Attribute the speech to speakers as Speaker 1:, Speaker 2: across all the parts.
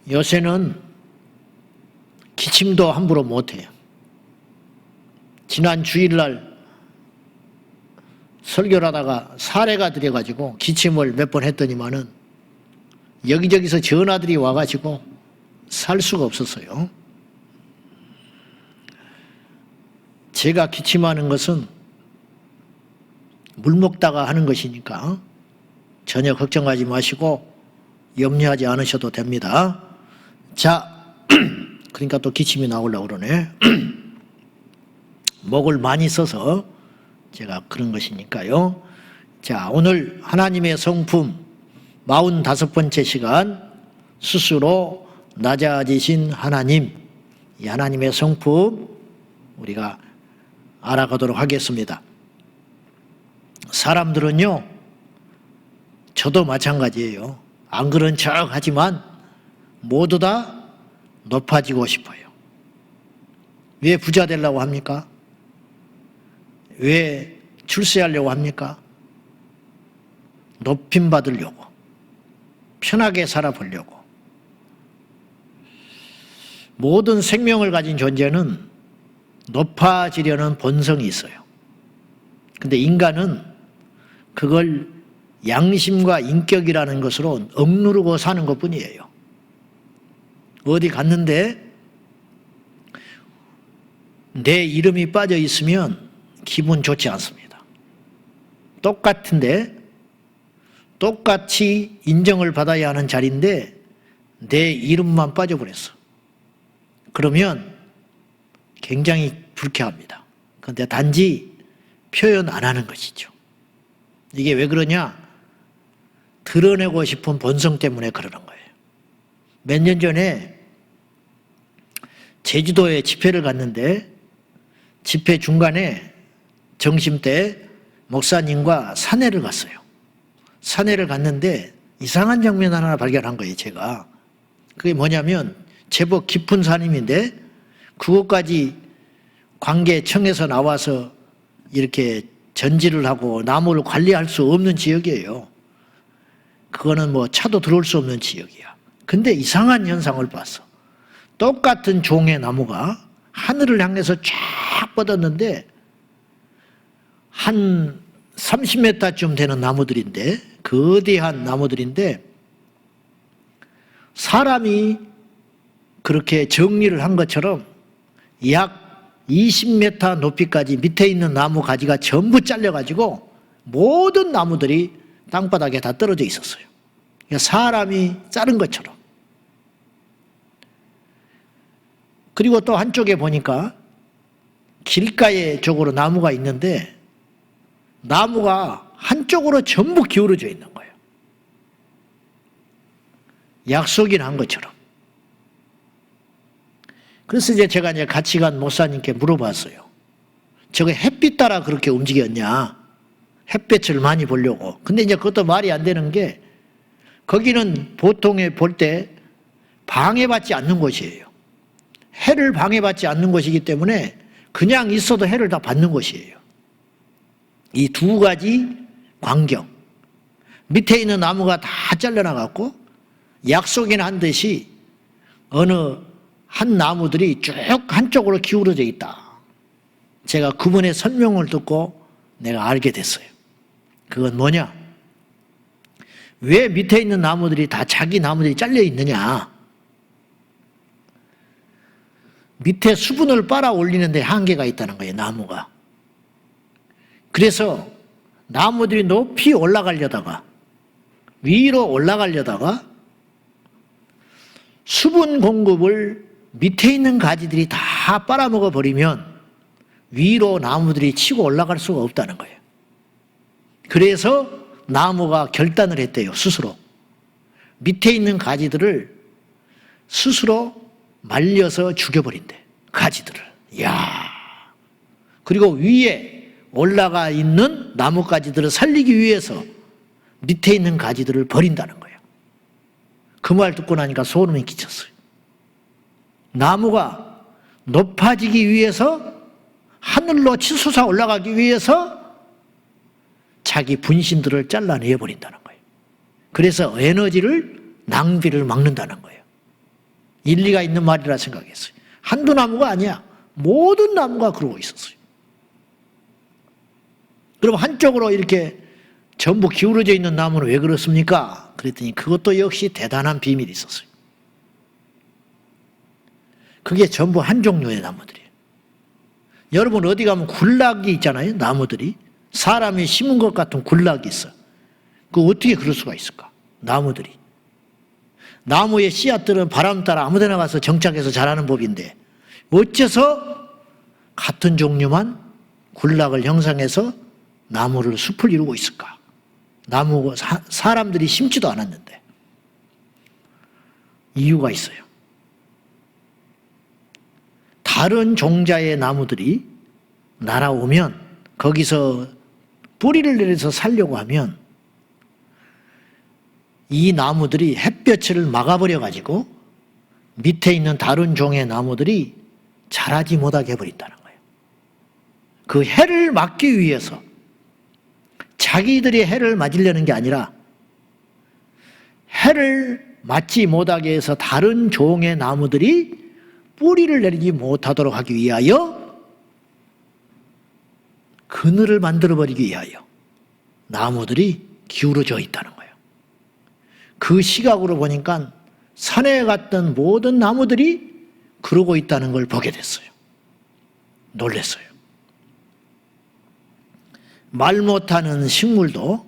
Speaker 1: 요새는 기침도 함부로 못해요. 지난 주일날 설교를 하다가 사례가 들여가지고 기침을 몇 번 했더니만은 여기저기서 전화들이 와가지고 살 수가 없었어요. 제가 기침하는 것은 물 먹다가 하는 것이니까 전혀 걱정하지 마시고 염려하지 않으셔도 됩니다. 자, 그러니까 또 기침이 나오려고 그러네. 목을 많이 써서 제가 그런 것이니까요. 자, 오늘 하나님의 성품 45번째 시간, 스스로 낮아지신 하나님, 이 하나님의 성품 우리가 알아가도록 하겠습니다. 사람들은요, 저도 마찬가지예요. 안 그런 척 하지만 모두 다 높아지고 싶어요. 왜 부자 되려고 합니까? 왜 출세하려고 합니까? 높임 받으려고, 편하게 살아보려고. 모든 생명을 가진 존재는 높아지려는 본성이 있어요. 근데 인간은 그걸 양심과 인격이라는 것으로 억누르고 사는 것뿐이에요. 어디 갔는데 내 이름이 빠져 있으면 기분 좋지 않습니다. 똑같은데 똑같이 인정을 받아야 하는 자리인데 내 이름만 빠져버렸어. 그러면 굉장히 불쾌합니다. 그런데 단지 표현 안 하는 것이죠. 이게 왜 그러냐? 드러내고 싶은 본성 때문에 그러는 거예요. 몇 년 전에 제주도에 집회를 갔는데 집회 중간에 점심 때 목사님과 산에를 갔어요. 산에를 갔는데 이상한 장면 하나 발견한 거예요, 제가. 그게 뭐냐면 제법 깊은 산임인데 그것까지 관계청에서 나와서 이렇게 전지를 하고 나무를 관리할 수 없는 지역이에요. 그거는 뭐 차도 들어올 수 없는 지역이야. 근데 이상한 현상을 봤어. 똑같은 종의 나무가 하늘을 향해서 쫙 뻗었는데 한 30m쯤 되는 나무들인데, 거대한 나무들인데 사람이 그렇게 정리를 한 것처럼 약 20m 높이까지 밑에 있는 나무 가지가 전부 잘려가지고 모든 나무들이 땅바닥에 다 떨어져 있었어요. 그러니까 사람이 자른 것처럼. 그리고 또 한쪽에 보니까 길가에 쪽으로 나무가 있는데 나무가 한쪽으로 전부 기울어져 있는 거예요. 약속이나 한 것처럼. 그래서 제가 같이 간 목사님께 물어봤어요. 저거 햇빛 따라 그렇게 움직였냐? 햇빛을 많이 보려고. 근데 그것도 말이 안 되는 게 거기는 보통에 볼 때 방해받지 않는 곳이에요. 해를 방해받지 않는 곳이기 때문에 그냥 있어도 해를 다 받는 곳이에요. 이 두 가지 광경. 밑에 있는 나무가 다 잘려나갔고 약속이나 한 듯이 어느 한 나무들이 쭉 한쪽으로 기울어져 있다. 제가 그분의 설명을 듣고 내가 알게 됐어요. 그건 뭐냐? 왜 밑에 있는 나무들이 다 자기 나무들이 잘려 있느냐? 밑에 수분을 빨아 올리는데 한계가 있다는 거예요, 나무가. 그래서 나무들이 높이 올라가려다가 위로 올라가려다가 수분 공급을 밑에 있는 가지들이 다 빨아먹어 버리면 위로 나무들이 치고 올라갈 수가 없다는 거예요. 그래서 나무가 결단을 했대요, 스스로. 밑에 있는 가지들을 스스로 말려서 죽여버린대, 가지들을. 이야. 그리고 위에 올라가 있는 나뭇가지들을 살리기 위해서 밑에 있는 가지들을 버린다는 거예요. 그 말 듣고 나니까 소름이 끼쳤어요. 나무가 높아지기 위해서, 하늘로 치솟아 올라가기 위해서 자기 분신들을 잘라내버린다는 거예요. 그래서 에너지를, 낭비를 막는다는 거예요. 일리가 있는 말이라 생각했어요. 한두 나무가 아니야. 모든 나무가 그러고 있었어요. 그럼 한쪽으로 이렇게 전부 기울어져 있는 나무는 왜 그렇습니까? 그랬더니 그것도 역시 대단한 비밀이 있었어요. 그게 전부 한 종류의 나무들이에요. 여러분 어디 가면 군락이 있잖아요. 나무들이. 사람이 심은 것 같은 군락이 있어. 그 어떻게 그럴 수가 있을까? 나무들이. 나무의 씨앗들은 바람 따라 아무데나 가서 정착해서 자라는 법인데 어째서 같은 종류만 군락을 형성해서 나무를 숲을 이루고 있을까? 사람들이 심지도 않았는데 이유가 있어요. 다른 종자의 나무들이 날아오면 거기서 뿌리를 내려서 살려고 하면 이 나무들이 햇볕을 막아버려 가지고 밑에 있는 다른 종의 나무들이 자라지 못하게 해버린다는 거예요. 그 해를 막기 위해서 자기들이 해를 맞으려는 게 아니라 해를 맞지 못하게 해서 다른 종의 나무들이 뿌리를 내리지 못하도록 하기 위하여 그늘을 만들어버리기 위하여 나무들이 기울어져 있다는 거예요. 그 시각으로 보니까 산에 갔던 모든 나무들이 그러고 있다는 걸 보게 됐어요. 놀랐어요. 말 못하는 식물도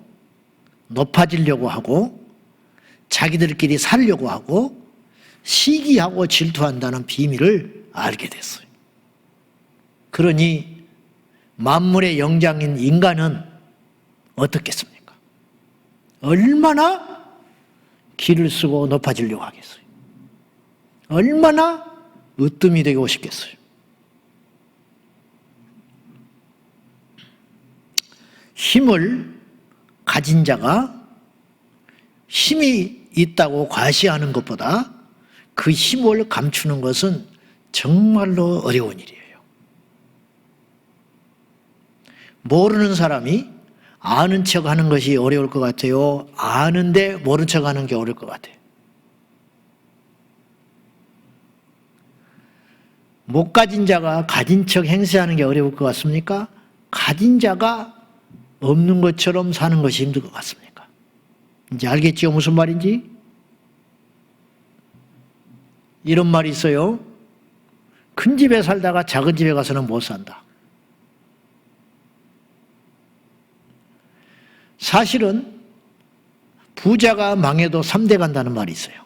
Speaker 1: 높아지려고 하고 자기들끼리 살려고 하고 시기하고 질투한다는 비밀을 알게 됐어요. 그러니 만물의 영장인 인간은 어떻겠습니까? 얼마나 기를 쓰고 높아지려고 하겠어요? 얼마나 으뜸이 되고 싶겠어요? 힘을 가진 자가 힘이 있다고 과시하는 것보다 그 힘을 감추는 것은 정말로 어려운 일이에요. 모르는 사람이 아는 척 하는 것이 어려울 것 같아요? 아는데 모른 척 하는 게 어려울 것 같아요? 못 가진 자가 가진 척 행세하는 게 어려울 것 같습니까? 가진 자가 없는 것처럼 사는 것이 힘들 것 같습니까? 이제 알겠지요? 무슨 말인지? 이런 말이 있어요. 큰 집에 살다가 작은 집에 가서는 못 산다. 사실은 부자가 망해도 3대 간다는 말이 있어요.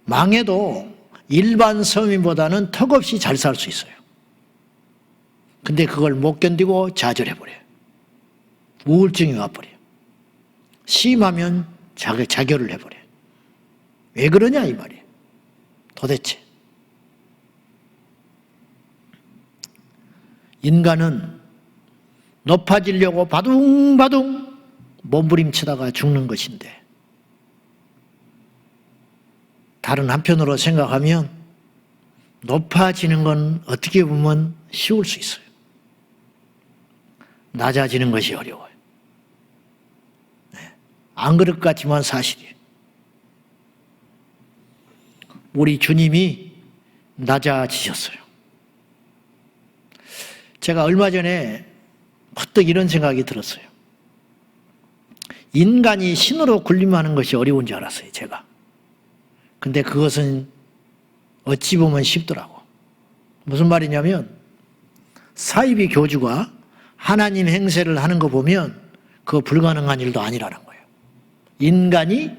Speaker 1: 망해도 일반 서민보다는 턱없이 잘 살 수 있어요. 근데 그걸 못 견디고 좌절해버려요. 우울증이 와버려요. 심하면 자결을 해버려요. 왜 그러냐 이 말이에요. 도대체 인간은 높아지려고 바둥바둥 몸부림치다가 죽는 것인데 다른 한편으로 생각하면 높아지는 건 어떻게 보면 쉬울 수 있어요. 낮아지는 것이 어려워요. 안 그럴 것 같지만 사실이에요. 우리 주님이 낮아지셨어요. 제가 얼마 전에 퍼뜩 이런 생각이 들었어요. 인간이 신으로 군림하는 것이 어려운 줄 알았어요, 제가. 근데 그것은 어찌 보면 쉽더라고. 무슨 말이냐면 사이비 교주가 하나님 행세를 하는 거 보면 그거 불가능한 일도 아니라는 거예요. 인간이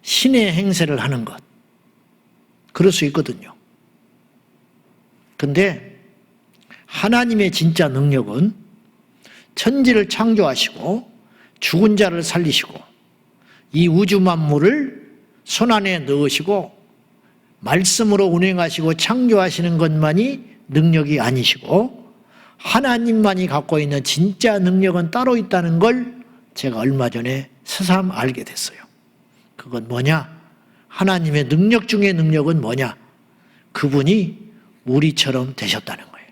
Speaker 1: 신의 행세를 하는 것. 그럴 수 있거든요. 근데 하나님의 진짜 능력은 천지를 창조하시고 죽은 자를 살리시고 이 우주 만물을 손안에 넣으시고 말씀으로 운행하시고 창조하시는 것만이 능력이 아니시고 하나님만이 갖고 있는 진짜 능력은 따로 있다는 걸 제가 얼마 전에 새삼 알게 됐어요. 그건 뭐냐? 하나님의 능력 중의 능력은 뭐냐? 그분이 우리처럼 되셨다는 거예요.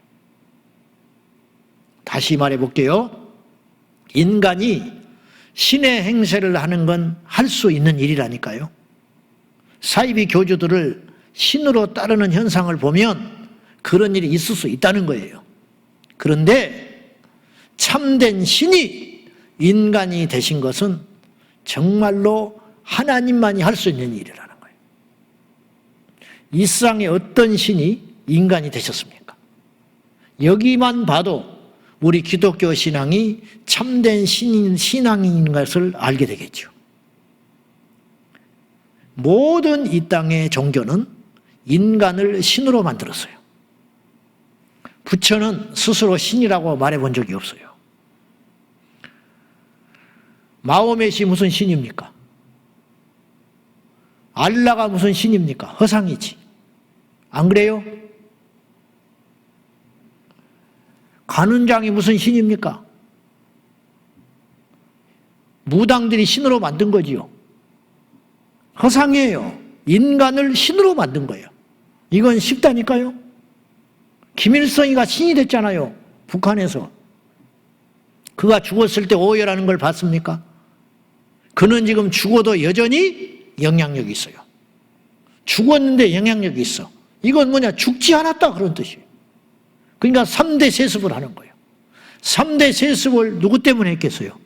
Speaker 1: 다시 말해 볼게요. 인간이 신의 행세를 하는 건 할 수 있는 일이라니까요. 사이비 교주들을 신으로 따르는 현상을 보면 그런 일이 있을 수 있다는 거예요. 그런데 참된 신이 인간이 되신 것은 정말로 하나님만이 할 수 있는 일이라는 거예요. 이 세상에 어떤 신이 인간이 되셨습니까? 여기만 봐도 우리 기독교 신앙이 참된 신앙인 것을 알게 되겠죠. 모든 이 땅의 종교는 인간을 신으로 만들었어요. 부처는 스스로 신이라고 말해본 적이 없어요. 마호멧이 무슨 신입니까? 알라가 무슨 신입니까? 허상이지. 안 그래요? 간운장이 무슨 신입니까? 무당들이 신으로 만든 거지요. 허상이에요. 인간을 신으로 만든 거예요. 이건 쉽다니까요. 김일성이가 신이 됐잖아요. 북한에서. 그가 죽었을 때 오열하는 걸 봤습니까? 그는 지금 죽어도 여전히 영향력이 있어요. 죽었는데 영향력이 있어. 이건 뭐냐? 죽지 않았다 그런 뜻이에요. 그러니까 3대 세습을 하는 거예요. 3대 세습을 누구 때문에 했겠어요?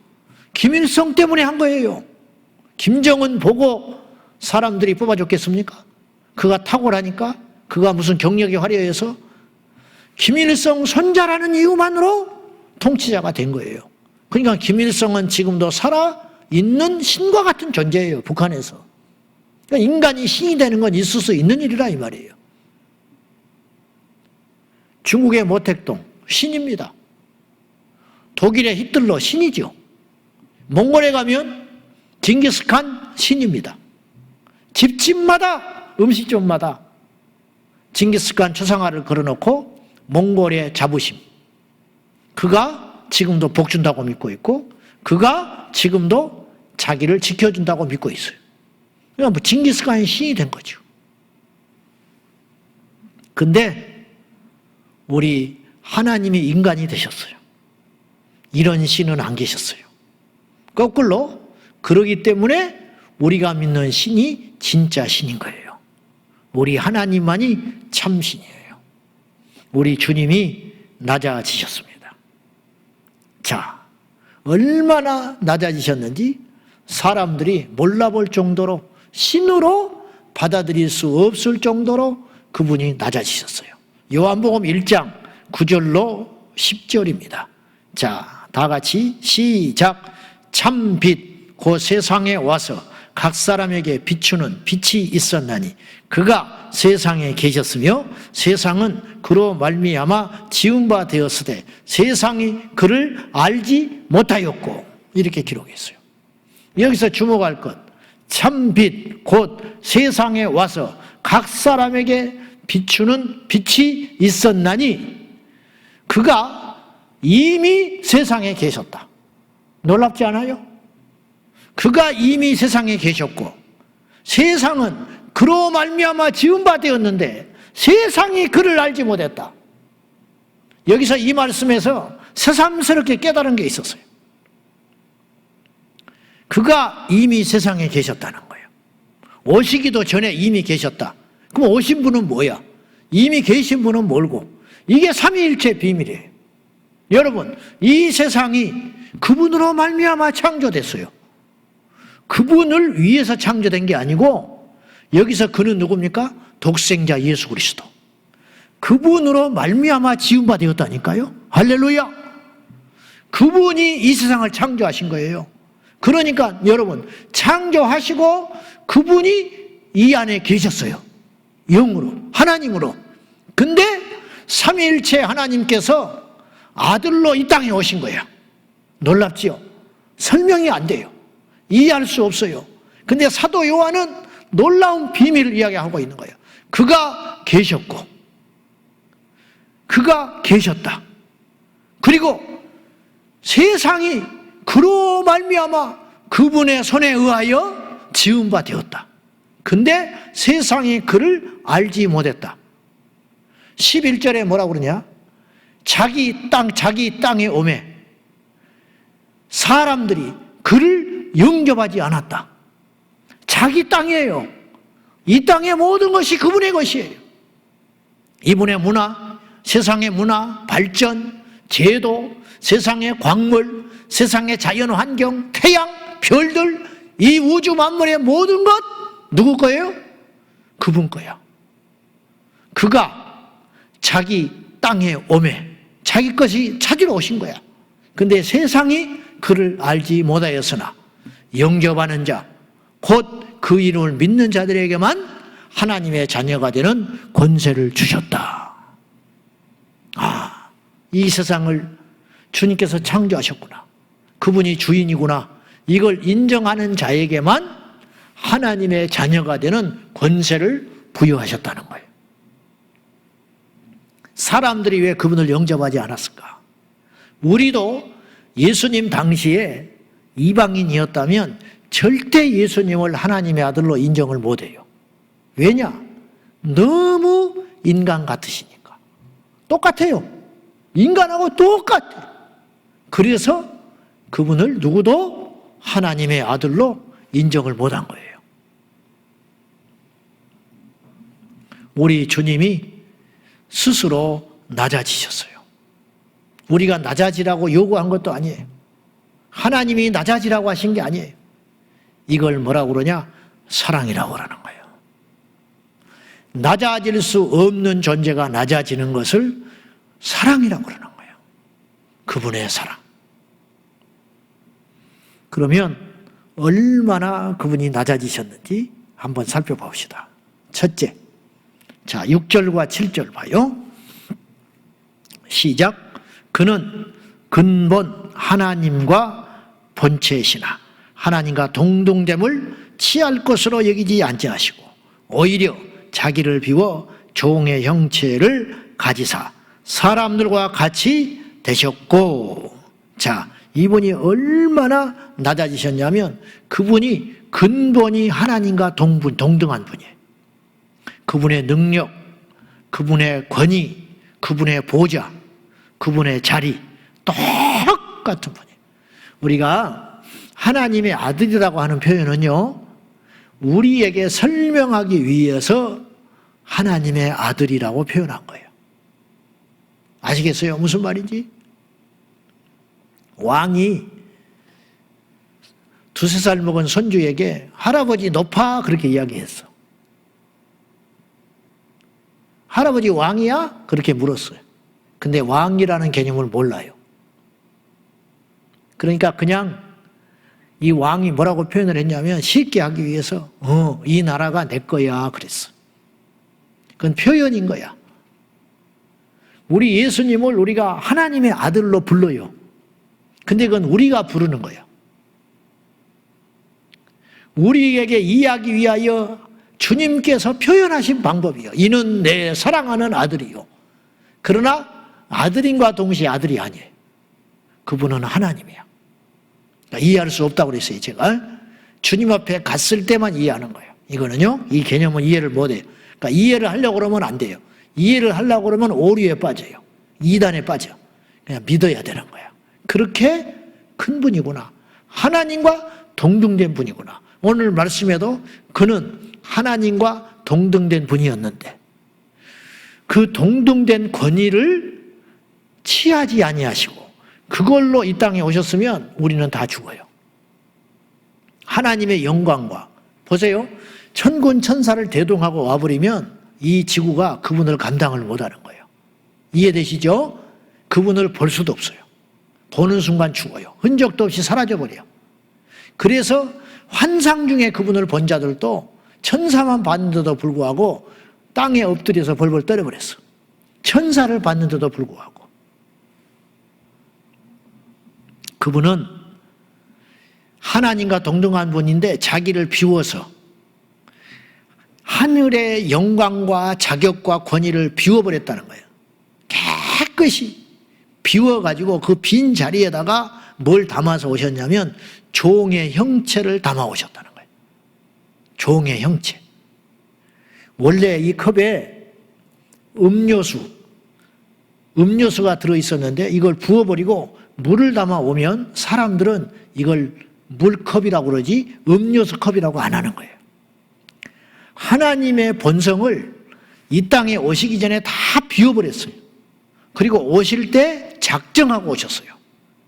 Speaker 1: 김일성 때문에 한 거예요. 김정은 보고 사람들이 뽑아줬겠습니까? 그가 탁월하니까? 그가 무슨 경력이 화려해서? 김일성 손자라는 이유만으로 통치자가 된 거예요. 그러니까 김일성은 지금도 살아있는 신과 같은 존재예요. 북한에서. 그러니까 인간이 신이 되는 건 있을 수 있는 일이라 이 말이에요. 중국의 모택동 신입니다. 독일의 히틀러 신이죠. 몽골에 가면 징기스칸 신입니다. 집집마다 음식점마다 징기스칸 초상화를 걸어놓고 몽골의 자부심, 그가 지금도 복준다고 믿고 있고 그가 지금도 자기를 지켜준다고 믿고 있어요. 그러니까 뭐 징기스칸이 신이 된 거죠. 근데 우리 하나님이 인간이 되셨어요. 이런 신은 안 계셨어요. 거꾸로 그러기 때문에 우리가 믿는 신이 진짜 신인 거예요. 우리 하나님만이 참 신이에요. 우리 주님이 낮아지셨습니다. 자, 얼마나 낮아지셨는지 사람들이 몰라볼 정도로 신으로 받아들일 수 없을 정도로 그분이 낮아지셨어요. 요한복음 1장 9절로 10절입니다. 자, 다 같이 시작. 참 빛, 그 세상에 와서 각 사람에게 비추는 빛이 있었나니 그가 세상에 계셨으며 세상은 그로 말미암아 지은 바 되었으되 세상이 그를 알지 못하였고, 이렇게 기록했어요. 여기서 주목할 것, 참 빛, 곧 세상에 와서 각 사람에게 비추는 빛이 있었나니 그가 이미 세상에 계셨다. 놀랍지 않아요? 그가 이미 세상에 계셨고 세상은 그로 말미암아 지은 바 되었는데 세상이 그를 알지 못했다. 여기서 이 말씀에서 새삼스럽게 깨달은 게 있었어요. 그가 이미 세상에 계셨다는 거예요. 오시기도 전에 이미 계셨다. 그럼 오신 분은 뭐야? 이미 계신 분은 뭘고? 이게 삼위일체 비밀이에요. 여러분, 이 세상이 그분으로 말미암아 창조됐어요. 그분을 위해서 창조된 게 아니고 여기서 그는 누굽니까? 독생자 예수 그리스도. 그분으로 말미암아 지은 바 되었다니까요. 할렐루야. 그분이 이 세상을 창조하신 거예요. 그러니까 여러분, 창조하시고 그분이 이 안에 계셨어요. 영으로, 하나님으로. 근데 삼위일체 하나님께서 아들로 이 땅에 오신 거예요. 놀랍지요? 설명이 안 돼요. 이해할 수 없어요. 근데 사도 요한은 놀라운 비밀을 이야기하고 있는 거예요. 그가 계셨고 그가 계셨다. 그리고 세상이 그로 말미암아 그분의 손에 의하여 지은 바 되었다. 근데 세상이 그를 알지 못했다. 11절에 뭐라고 그러냐? 자기 땅에 오매 사람들이 그를 영접하지 않았다. 자기 땅이에요. 이 땅의 모든 것이 그분의 것이에요. 이분의 문화, 세상의 문화, 발전, 제도, 세상의 광물, 세상의 자연환경, 태양, 별들, 이 우주 만물의 모든 것 누구 거예요? 그분 거야. 그가 자기 땅에 오매 자기 것이 찾으러 오신 거야. 근데 세상이 그를 알지 못하였으나 영접하는 자, 곧 그 이름을 믿는 자들에게만 하나님의 자녀가 되는 권세를 주셨다. 아, 이 세상을 주님께서 창조하셨구나. 그분이 주인이구나. 이걸 인정하는 자에게만 하나님의 자녀가 되는 권세를 부여하셨다는 거예요. 사람들이 왜 그분을 영접하지 않았을까? 우리도 예수님 당시에 이방인이었다면 절대 예수님을 하나님의 아들로 인정을 못해요. 왜냐? 너무 인간 같으시니까. 똑같아요. 인간하고 똑같아요. 그래서 그분을 누구도 하나님의 아들로 인정을 못한 거예요. 우리 주님이 스스로 낮아지셨어요. 우리가 낮아지라고 요구한 것도 아니에요. 하나님이 낮아지라고 하신 게 아니에요. 이걸 뭐라고 그러냐? 사랑이라고 그러는 거예요. 낮아질 수 없는 존재가 낮아지는 것을 사랑이라고 그러는 거예요. 그분의 사랑. 그러면 얼마나 그분이 낮아지셨는지 한번 살펴봅시다. 첫째, 자 6절과 7절 봐요. 시작. 그는 근본 하나님과 본체시나 하나님과 동등됨을 취할 것으로 여기지 아니하시고 오히려 자기를 비워 종의 형체를 가지사 사람들과 같이 되셨고, 자 이분이 얼마나 낮아지셨냐면 그분이 근본이 하나님과 동등한 분이에요. 그분의 능력, 그분의 권위, 그분의 보좌, 그분의 자리 똑같은 분이에요. 우리가 하나님의 아들이라고 하는 표현은요, 우리에게 설명하기 위해서 하나님의 아들이라고 표현한 거예요. 아시겠어요? 무슨 말인지? 왕이 2-3살 먹은 손주에게 할아버지 높아 그렇게 이야기했어. 할아버지 왕이야? 그렇게 물었어요. 근데 왕이라는 개념을 몰라요. 그러니까 그냥 이 왕이 뭐라고 표현을 했냐면 쉽게 하기 위해서 이 나라가 내 거야 그랬어. 그건 표현인 거야. 우리 예수님을 우리가 하나님의 아들로 불러요. 근데 그건 우리가 부르는 거야. 우리에게 이해하기 위하여 주님께서 표현하신 방법이요. 이는 내 사랑하는 아들이요. 그러나 아들인과 동시에 아들이 아니에요. 그분은 하나님이야. 그러니까 이해할 수 없다고 그랬어요. 제가 주님 앞에 갔을 때만 이해하는 거예요. 이거는요, 이 개념은 이해를 못해요. 그러니까 이해를 하려고 그러면 안 돼요. 이해를 하려고 그러면 오류에 빠져요. 이단에 빠져. 그냥 믿어야 되는 거야. 그렇게 큰 분이구나. 하나님과 동등된 분이구나. 오늘 말씀에도 그는 하나님과 동등된 분이었는데 그 동등된 권위를 취하지 아니하시고 그걸로 이 땅에 오셨으면 우리는 다 죽어요. 하나님의 영광과, 보세요, 천군 천사를 대동하고 와버리면 이 지구가 그분을 감당을 못하는 거예요. 이해되시죠? 그분을 볼 수도 없어요. 보는 순간 죽어요. 흔적도 없이 사라져버려요. 그래서 환상 중에 그분을 본 자들도 천사만 봤는데도 불구하고 땅에 엎드려서 벌벌 떨어버렸어. 천사를 봤는데도 불구하고. 그분은 하나님과 동등한 분인데 자기를 비워서 하늘의 영광과 자격과 권위를 비워버렸다는 거예요. 깨끗이 비워가지고 그 빈 자리에다가 뭘 담아서 오셨냐면 종의 형체를 담아 오셨다는 거예요. 종의 형체. 원래 이 컵에 음료수가 들어있었는데 이걸 부어버리고 물을 담아 오면 사람들은 이걸 물컵이라고 그러지 음료수 컵이라고 안 하는 거예요. 하나님의 본성을 이 땅에 오시기 전에 다 비워버렸어요. 그리고 오실 때 작정하고 오셨어요.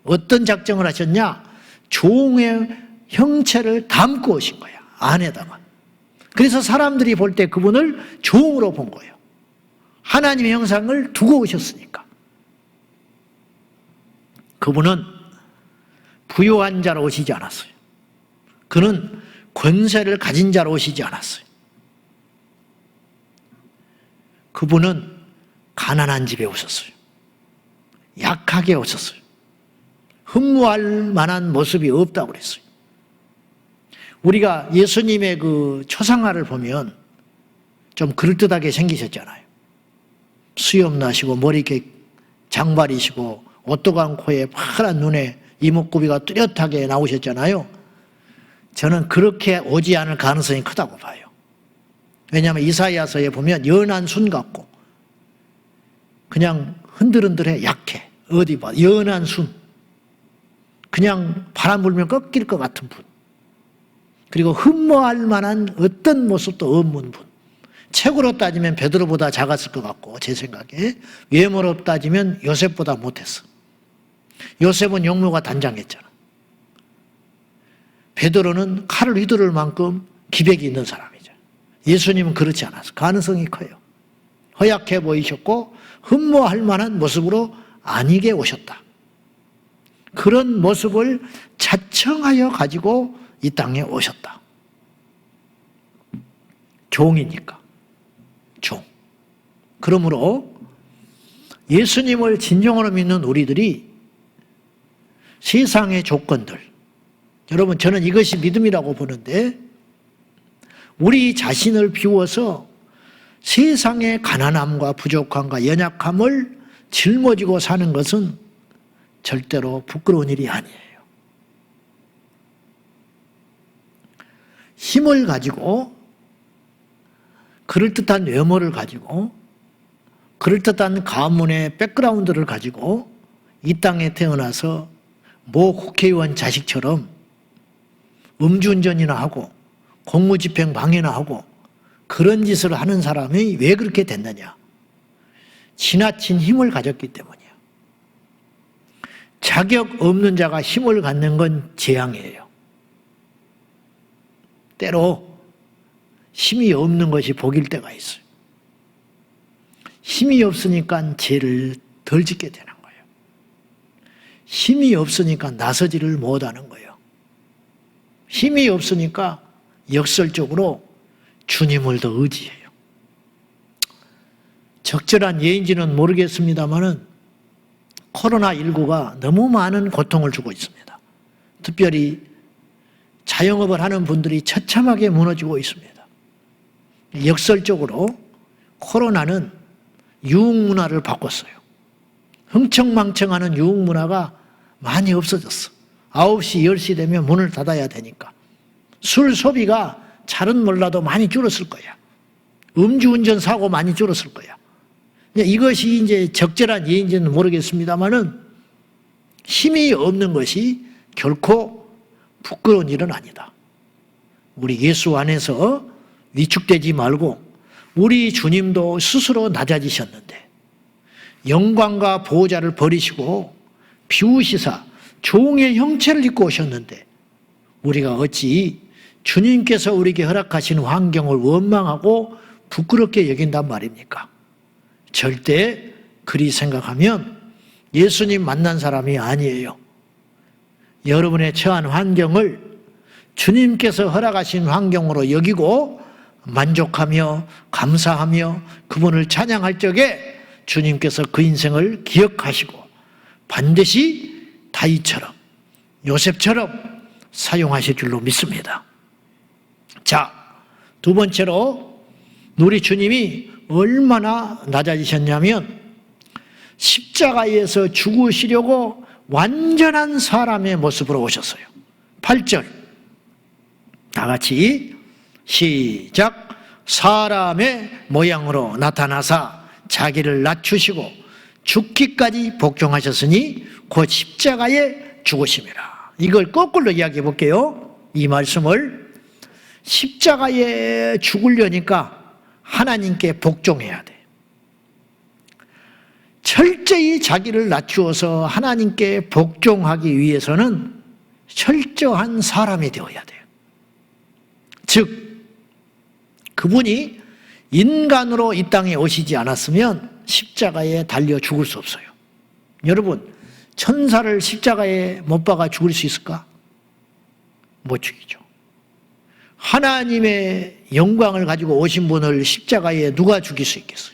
Speaker 1: 어떤 작정을 하셨냐? 종의 형체를 담고 오신 거야, 안에다가. 그래서 사람들이 볼 때 그분을 종으로 본 거예요. 하나님의 형상을 두고 오셨으니까. 그분은 부요한 자로 오시지 않았어요. 그는 권세를 가진 자로 오시지 않았어요. 그분은 가난한 집에 오셨어요. 약하게 오셨어요. 흠모할 만한 모습이 없다고 그랬어요. 우리가 예수님의 그 초상화를 보면 좀 그럴듯하게 생기셨잖아요. 수염 나시고 머리 이렇게 장발이시고 오똑한 코에 파란 눈에 이목구비가 뚜렷하게 나오셨잖아요. 저는 그렇게 오지 않을 가능성이 크다고 봐요. 왜냐하면 이사야서에 보면 연한 순 같고 그냥 흔들흔들해, 약해. 어디 봐, 연한 순. 그냥 바람 불면 꺾일 것 같은 분. 그리고 흠모할 만한 어떤 모습도 없는 분. 체구로 따지면 베드로보다 작았을 것 같고, 제 생각에 외모로 따지면 요셉보다 못했어. 요셉은 용모가 단장했잖아. 베드로는 칼을 휘두를 만큼 기백이 있는 사람이죠. 예수님은 그렇지 않았어. 가능성이 커요. 허약해 보이셨고 흠모할 만한 모습으로 아니게 오셨다. 그런 모습을 자청하여 가지고 이 땅에 오셨다. 종이니까. 종. 그러므로 예수님을 진정으로 믿는 우리들이 세상의 조건들, 여러분 저는 이것이 믿음이라고 보는데, 우리 자신을 비워서 세상의 가난함과 부족함과 연약함을 짊어지고 사는 것은 절대로 부끄러운 일이 아니에요. 힘을 가지고, 그럴듯한 외모를 가지고, 그럴듯한 가문의 백그라운드를 가지고 이 땅에 태어나서 모 국회의원 자식처럼 음주운전이나 하고 공무집행 방해나 하고 그런 짓을 하는 사람이 왜 그렇게 됐느냐? 지나친 힘을 가졌기 때문이에요. 자격 없는 자가 힘을 갖는 건 재앙이에요. 때로 힘이 없는 것이 복일 때가 있어요. 힘이 없으니까 죄를 덜 짓게 되는 거예요. 힘이 없으니까 나서지를 못하는 거예요. 힘이 없으니까 역설적으로 주님을 더 의지해요. 적절한 예인지는 모르겠습니다만은 코로나19가 너무 많은 고통을 주고 있습니다. 특별히 자영업을 하는 분들이 처참하게 무너지고 있습니다. 역설적으로 코로나는 유흥문화를 바꿨어요. 흥청망청하는 유흥문화가 많이 없어졌어. 9시, 10시 되면 문을 닫아야 되니까. 술 소비가 잘은 몰라도 많이 줄었을 거야. 음주운전 사고 많이 줄었을 거야. 이것이 이제 적절한 예인지는 모르겠습니다만은 힘이 없는 것이 결코 부끄러운 일은 아니다. 우리 예수 안에서 위축되지 말고, 우리 주님도 스스로 낮아지셨는데 영광과 보호자를 버리시고 비우시사 종의 형체를 입고 오셨는데 우리가 어찌 주님께서 우리에게 허락하신 환경을 원망하고 부끄럽게 여긴단 말입니까? 절대 그리 생각하면 예수님 만난 사람이 아니에요. 여러분의 처한 환경을 주님께서 허락하신 환경으로 여기고 만족하며 감사하며 그분을 찬양할 적에 주님께서 그 인생을 기억하시고 반드시 다윗처럼 요셉처럼 사용하실 줄로 믿습니다. 자, 두 번째로 우리 주님이 얼마나 낮아지셨냐면 십자가에서 죽으시려고 완전한 사람의 모습으로 오셨어요. 8절 다 같이 시작. 사람의 모양으로 나타나사 자기를 낮추시고 죽기까지 복종하셨으니 곧 십자가에 죽으심이라. 이걸 거꾸로 이야기해 볼게요. 이 말씀을 십자가에 죽으려니까 하나님께 복종해야 돼. 철저히 자기를 낮추어서 하나님께 복종하기 위해서는 철저한 사람이 되어야 돼요. 즉, 그분이 인간으로 이 땅에 오시지 않았으면 십자가에 달려 죽을 수 없어요. 여러분, 천사를 십자가에 못 박아 죽을 수 있을까? 못 죽이죠. 하나님의 영광을 가지고 오신 분을 십자가에 누가 죽일 수 있겠어요?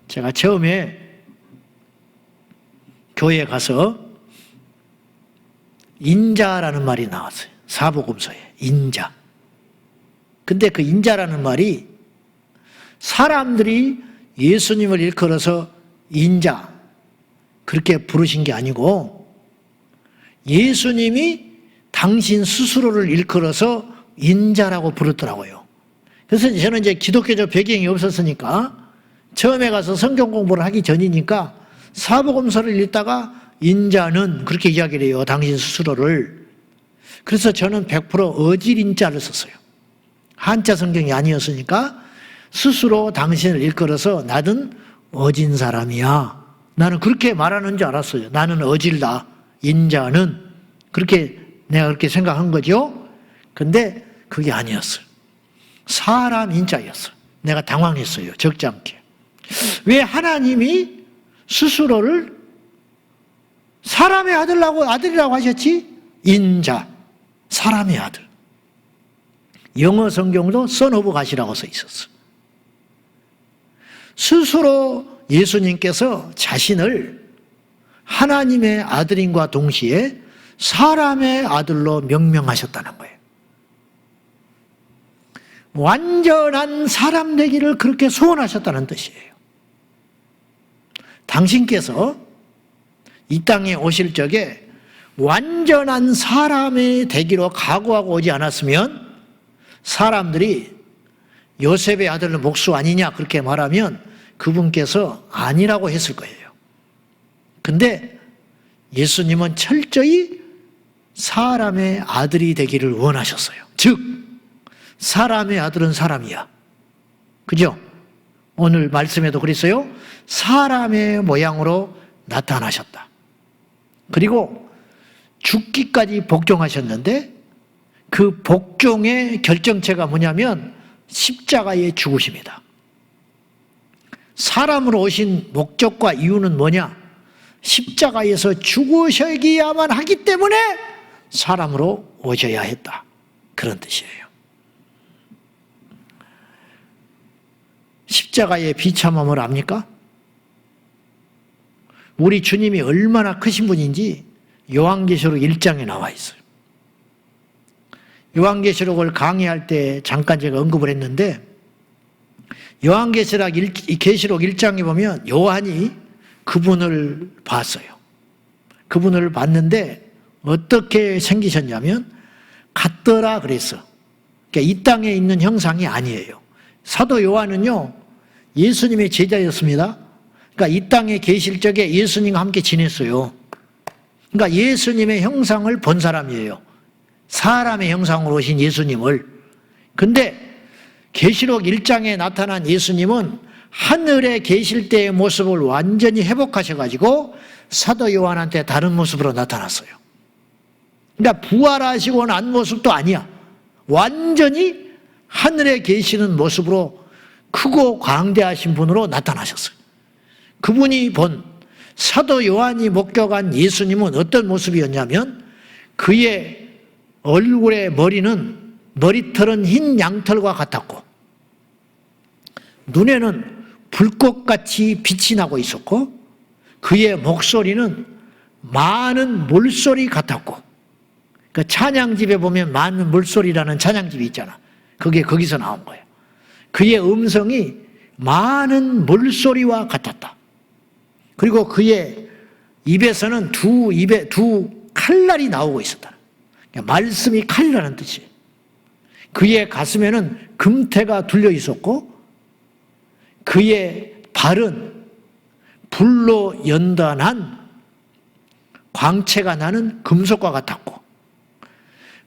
Speaker 1: 제가 처음에 교회에 가서 인자라는 말이 나왔어요. 사복음서에 인자. 근데 그 인자라는 말이 사람들이 예수님을 일컬어서 인자 그렇게 부르신 게 아니고 예수님이 당신 스스로를 일컬어서 인자라고 부르더라고요. 그래서 저는 이제 기독교적 배경이 없었으니까 처음에 가서 성경 공부를 하기 전이니까 사복음서를 읽다가 인자는 그렇게 이야기를 해요. 당신 스스로를. 그래서 저는 100% 어질인자를 썼어요. 한자 성경이 아니었으니까 스스로 당신을 일컬어서 나는 어진 사람이야. 나는 그렇게 말하는 줄 알았어요. 나는 어질다. 인자는. 그렇게 내가 그렇게 생각한 거죠. 근데 그게 아니었어요. 사람 인자였어요. 내가 당황했어요. 적지 않게. 왜 하나님이 스스로를 사람의 아들이라고 하셨지? 인자, 사람의 아들. 영어 성경도 Son of God이라고 써 있었어. 스스로 예수님께서 자신을 하나님의 아들인과 동시에 사람의 아들로 명명하셨다는 거예요. 완전한 사람 되기를 그렇게 소원하셨다는 뜻이에요. 당신께서 이 땅에 오실 적에 완전한 사람이 되기로 각오하고 오지 않았으면 사람들이 요셉의 아들은 목수 아니냐 그렇게 말하면 그분께서 아니라고 했을 거예요. 근데 예수님은 철저히 사람의 아들이 되기를 원하셨어요. 즉 사람의 아들은 사람이야. 그죠? 오늘 말씀에도 그랬어요. 사람의 모양으로 나타나셨다. 그리고 죽기까지 복종하셨는데 그 복종의 결정체가 뭐냐면 십자가의 죽으심이다. 사람으로 오신 목적과 이유는 뭐냐? 십자가에서 죽으셔야만 하기 때문에 사람으로 오셔야 했다. 그런 뜻이에요. 십자가의 비참함을 압니까? 우리 주님이 얼마나 크신 분인지 요한계시록 1장에 나와 있어요. 요한계시록을 강의할 때 잠깐 제가 언급을 했는데 요한계시록 1장에 보면 요한이 그분을 봤어요. 그분을 봤는데 어떻게 생기셨냐면 같더라 그랬어. 그러니까 이 땅에 있는 형상이 아니에요. 사도 요한은요 예수님의 제자였습니다. 그러니까 이 땅에 계실 적에 예수님과 함께 지냈어요. 그러니까 예수님의 형상을 본 사람이에요. 사람의 형상으로 오신 예수님을. 근데 계시록 1장에 나타난 예수님은 하늘에 계실 때의 모습을 완전히 회복하셔가지고 사도 요한한테 다른 모습으로 나타났어요. 그러니까 부활하시고 난 모습도 아니야. 완전히 하늘에 계시는 모습으로 크고 광대하신 분으로 나타나셨어요. 그분이 본 사도 요한이 목격한 예수님은 어떤 모습이었냐면 그의 얼굴의 머리털은 흰 양털과 같았고 눈에는 불꽃같이 빛이 나고 있었고 그의 목소리는 많은 물소리 같았고 그 찬양집에 보면 많은 물소리라는 찬양집이 있잖아. 그게 거기서 나온 거예요. 그의 음성이 많은 물소리와 같았다. 그리고 그의 입에서는 두 칼날이 나오고 있었다. 말씀이 칼이라는 뜻이에요. 그의 가슴에는 금태가 둘려 있었고 그의 발은 불로 연단한 광채가 나는 금속과 같았고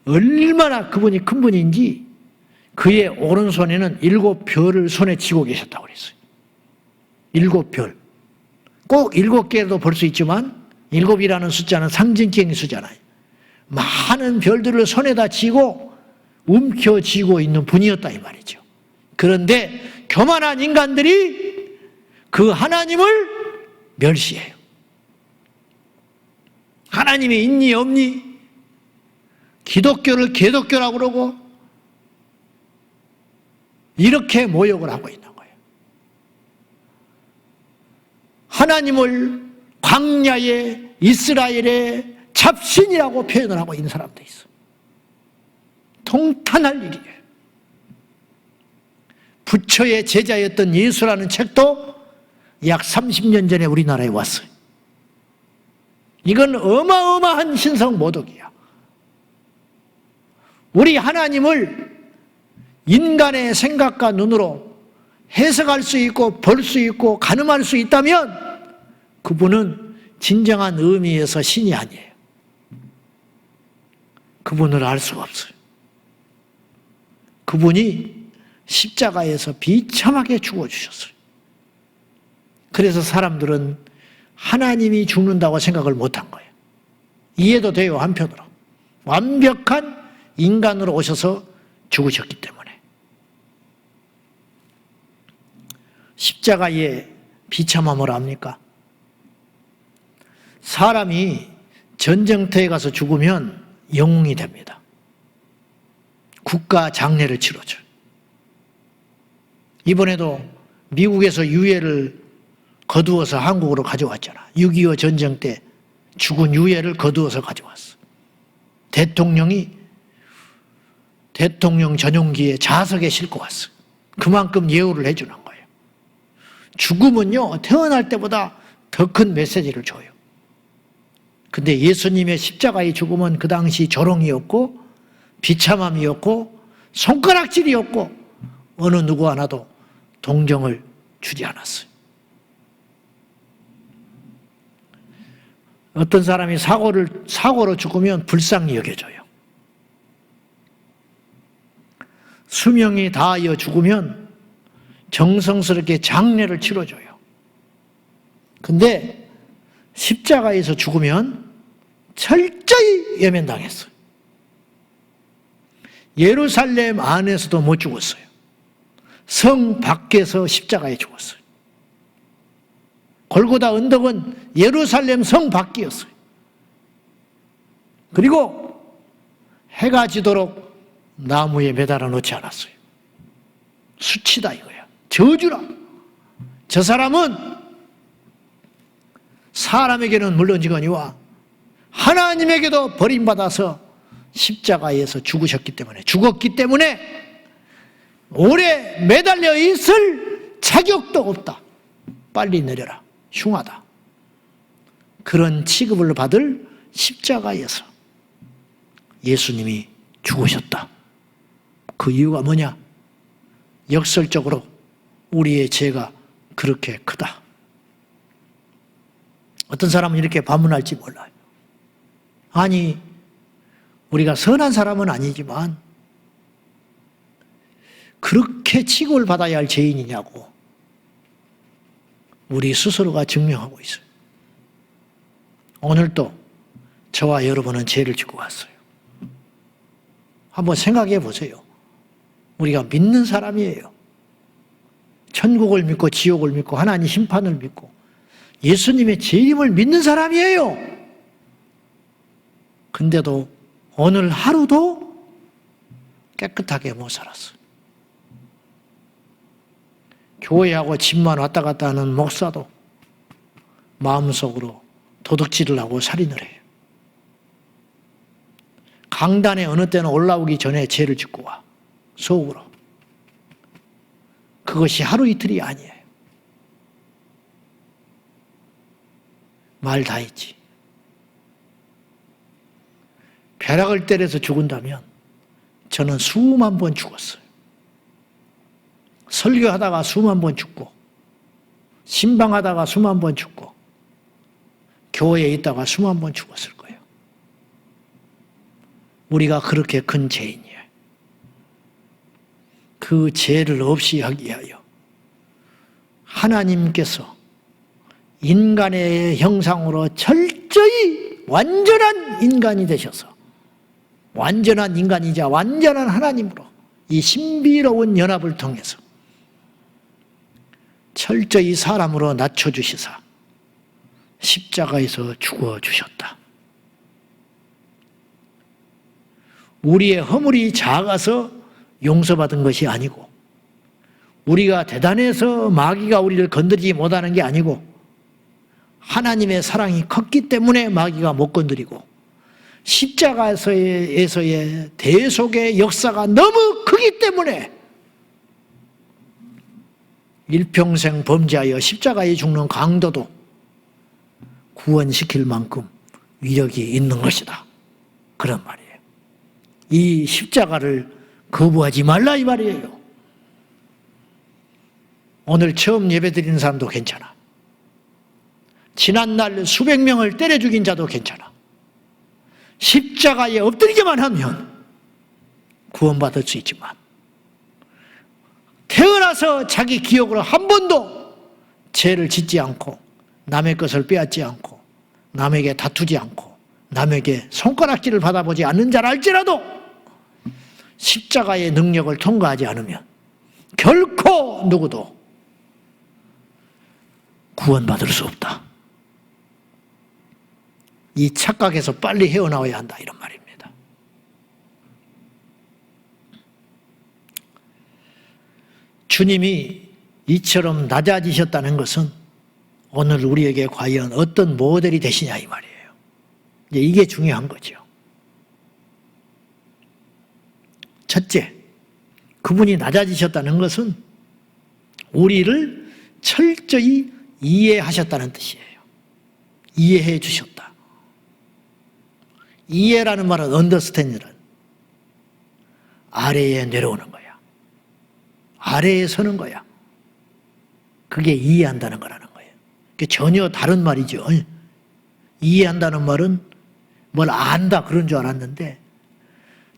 Speaker 1: 얼마나 그분이 큰 분인지 그의 오른손에는 7별을 손에 쥐고 계셨다고 그랬어요. 7별. 꼭 7개도 볼 수 있지만 7이라는 숫자는 상징적인 숫자잖아요. 많은 별들을 손에다 쥐고 움켜쥐고 있는 분이었다 이 말이죠. 그런데 교만한 인간들이 그 하나님을 멸시해요. 하나님이 있니 없니? 기독교를 개독교라고 그러고 이렇게 모욕을 하고 있는 거예요. 하나님을 광야의 이스라엘의 잡신이라고 표현을 하고 있는 사람도 있어. 통탄할 일이에요. 부처의 제자였던 예수라는 책도 약 30년 전에 우리나라에 왔어요. 이건 어마어마한 신성 모독이야. 우리 하나님을 인간의 생각과 눈으로 해석할 수 있고 볼 수 있고 가늠할 수 있다면 그분은 진정한 의미에서 신이 아니에요. 그분을 알 수가 없어요. 그분이 십자가에서 비참하게 죽어주셨어요. 그래서 사람들은 하나님이 죽는다고 생각을 못한 거예요. 이해도 돼요, 한편으로. 완벽한 인간으로 오셔서 죽으셨기 때문에. 십자가의 비참함을 압니까? 사람이 전쟁터에 가서 죽으면 영웅이 됩니다. 국가 장례를 치러줘요. 이번에도 미국에서 유해를 거두어서 한국으로 가져왔잖아. 6.25 전쟁 때 죽은 유해를 거두어서 가져왔어. 대통령이 대통령 전용기에 좌석에 싣고 왔어. 그만큼 예우를 해주는 거예요. 죽음은요, 태어날 때보다 더 큰 메시지를 줘요. 근데 예수님의 십자가의 죽음은 그 당시 조롱이었고 비참함이었고 손가락질이었고 어느 누구 하나도 동정을 주지 않았어요. 어떤 사람이 사고로 죽으면 불쌍히 여겨져요. 수명이 다하여 죽으면 정성스럽게 장례를 치러줘요. 근데 십자가에서 죽으면 철저히 외면당했어요. 예루살렘 안에서도 못 죽었어요. 성 밖에서 십자가에 죽었어요. 골고다 언덕은 예루살렘 성 밖이었어요. 그리고 해가 지도록 나무에 매달아 놓지 않았어요. 수치다 이거야. 저주라. 저 사람은 사람에게는 물론이거니와 하나님에게도 버림받아서 십자가에서 죽었기 때문에 오래 매달려 있을 자격도 없다. 빨리 내려라. 흉하다. 그런 취급을 받을 십자가에서 예수님이 죽으셨다. 그 이유가 뭐냐? 역설적으로 우리의 죄가 그렇게 크다. 어떤 사람은 이렇게 반문할지 몰라요. 아니, 우리가 선한 사람은 아니지만 그렇게 취급을 받아야 할 죄인이냐고 우리 스스로가 증명하고 있어요. 오늘도 저와 여러분은 죄를 짓고 왔어요. 한번 생각해 보세요. 우리가 믿는 사람이에요. 천국을 믿고 지옥을 믿고 하나님 심판을 믿고 예수님의 재림을 믿는 사람이에요. 근데도 오늘 하루도 깨끗하게 못 살았어요. 교회하고 집만 왔다 갔다 하는 목사도 마음속으로 도둑질을 하고 살인을 해요. 강단에 어느 때는 올라오기 전에 죄를 짓고 와. 속으로. 그것이 하루 이틀이 아니에요. 말 다 했지. 벼락을 때려서 죽은다면 저는 수만 번 죽었어요. 설교하다가 수만 번 죽고 신방하다가 수만 번 죽고 교회에 있다가 수만 번 죽었을 거예요. 우리가 그렇게 큰 죄인이에요. 그 죄를 없이 하기 위하여 하나님께서 인간의 형상으로 철저히 완전한 인간이 되셔서 완전한 인간이자 완전한 하나님으로 이 신비로운 연합을 통해서 철저히 사람으로 낮춰주시사 십자가에서 죽어주셨다. 우리의 허물이 작아서 용서받은 것이 아니고 우리가 대단해서 마귀가 우리를 건드리지 못하는 게 아니고 하나님의 사랑이 컸기 때문에 마귀가 못 건드리고 십자가에서의 대속의 역사가 너무 크기 때문에 일평생 범죄하여 십자가에 죽는 강도도 구원시킬 만큼 위력이 있는 것이다. 그런 말이에요. 이 십자가를 거부하지 말라 이 말이에요. 오늘 처음 예배드리는 사람도 괜찮아. 지난날 수백 명을 때려 죽인 자도 괜찮아. 십자가에 엎드리기만 하면 구원받을 수 있지만 태어나서 자기 기억으로 한 번도 죄를 짓지 않고 남의 것을 빼앗지 않고 남에게 다투지 않고 남에게 손가락질을 받아보지 않는 자라 할지라도 십자가의 능력을 통과하지 않으면 결코 누구도 구원받을 수 없다. 이 착각에서 빨리 헤어나와야 한다 이런 말입니다. 주님이 이처럼 낮아지셨다는 것은 오늘 우리에게 과연 어떤 모델이 되시냐 이 말이에요. 이게 중요한 거죠. 첫째, 그분이 낮아지셨다는 것은 우리를 철저히 이해하셨다는 뜻이에요. 이해해 주셨다. 이해라는 말은 understand는 아래에 내려오는 거야. 아래에 서는 거야. 그게 이해한다는 거라는 거예요. 그게 전혀 다른 말이죠. 이해한다는 말은 뭘 안다 그런 줄 알았는데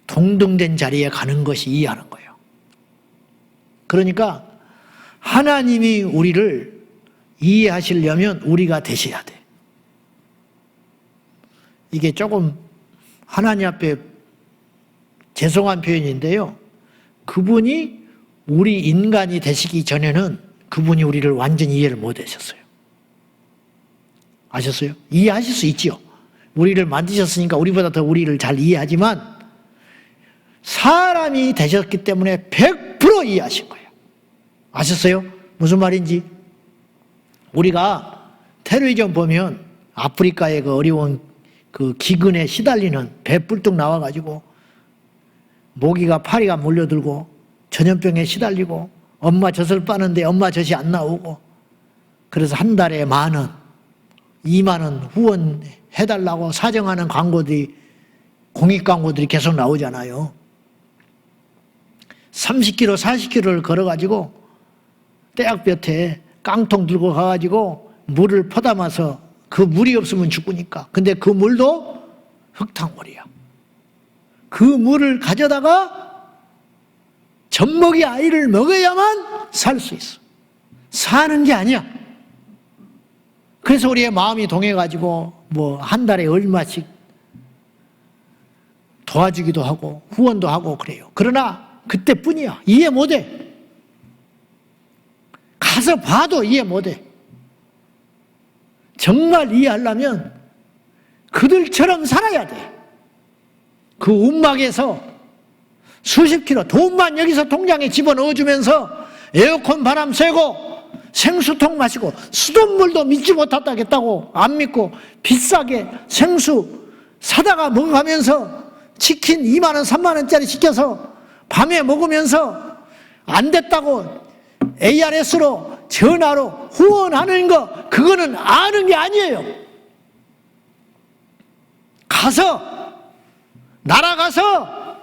Speaker 1: 동등된 자리에 가는 것이 이해하는 거예요. 그러니까 하나님이 우리를 이해하시려면 우리가 되셔야 돼. 이게 조금 하나님 앞에 죄송한 표현인데요. 그분이 우리 인간이 되시기 전에는 그분이 우리를 완전히 이해를 못 하셨어요. 아셨어요? 이해하실 수 있죠. 우리를 만드셨으니까 우리보다 더 우리를 잘 이해하지만 사람이 되셨기 때문에 100% 이해하신 거예요. 아셨어요? 무슨 말인지? 우리가 테러리즘 보면 아프리카의 그 어려운 그 기근에 시달리는 배 뿔뚝 나와가지고 모기가 파리가 몰려들고 전염병에 시달리고 엄마 젖을 빠는데 엄마 젖이 안 나오고 그래서 한 달에 10,000원, 20,000원 후원해달라고 사정하는 광고들이 공익 광고들이 계속 나오잖아요. 30km, 40km를 걸어가지고 떼약볕에 깡통 들고 가가지고 물을 퍼담아서 그 물이 없으면 죽으니까. 근데 그 물도 흙탕물이야. 그 물을 가져다가 젖먹이 아이를 먹어야만 살 수 있어. 사는 게 아니야. 그래서 우리의 마음이 동해가지고 뭐 한 달에 얼마씩 도와주기도 하고 후원도 하고 그래요. 그러나 그때뿐이야. 이해 못해. 가서 봐도 이해 못해. 정말 이해하려면 그들처럼 살아야 돼. 그 움막에서 수십 킬로 돈만 여기서 통장에 집어넣어주면서 에어컨 바람 쐬고 생수통 마시고 수돗물도 믿지 못하겠다고 안 믿고 비싸게 생수 사다가 먹어가면서 치킨 20,000원, 30,000원짜리 시켜서 밤에 먹으면서 안 됐다고 ARS로 전화로 후원하는 거 그거는 아는 게 아니에요. 날아가서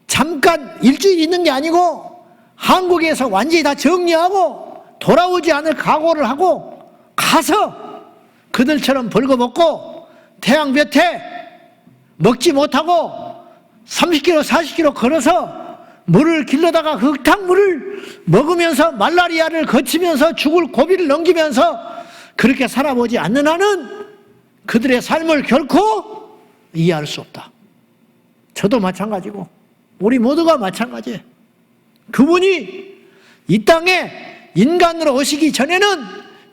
Speaker 1: 잠깐 일주일 있는 게 아니고 한국에서 완전히 다 정리하고 돌아오지 않을 각오를 하고 가서 그들처럼 벌거벗고 태양볕에 먹지 못하고 30km, 40km 걸어서 물을 길러다가 그 흙탕물을 먹으면서 말라리아를 거치면서 죽을 고비를 넘기면서 그렇게 살아보지 않는 한은 그들의 삶을 결코 이해할 수 없다. 저도 마찬가지고 우리 모두가 마찬가지예요. 그분이 이 땅에 인간으로 오시기 전에는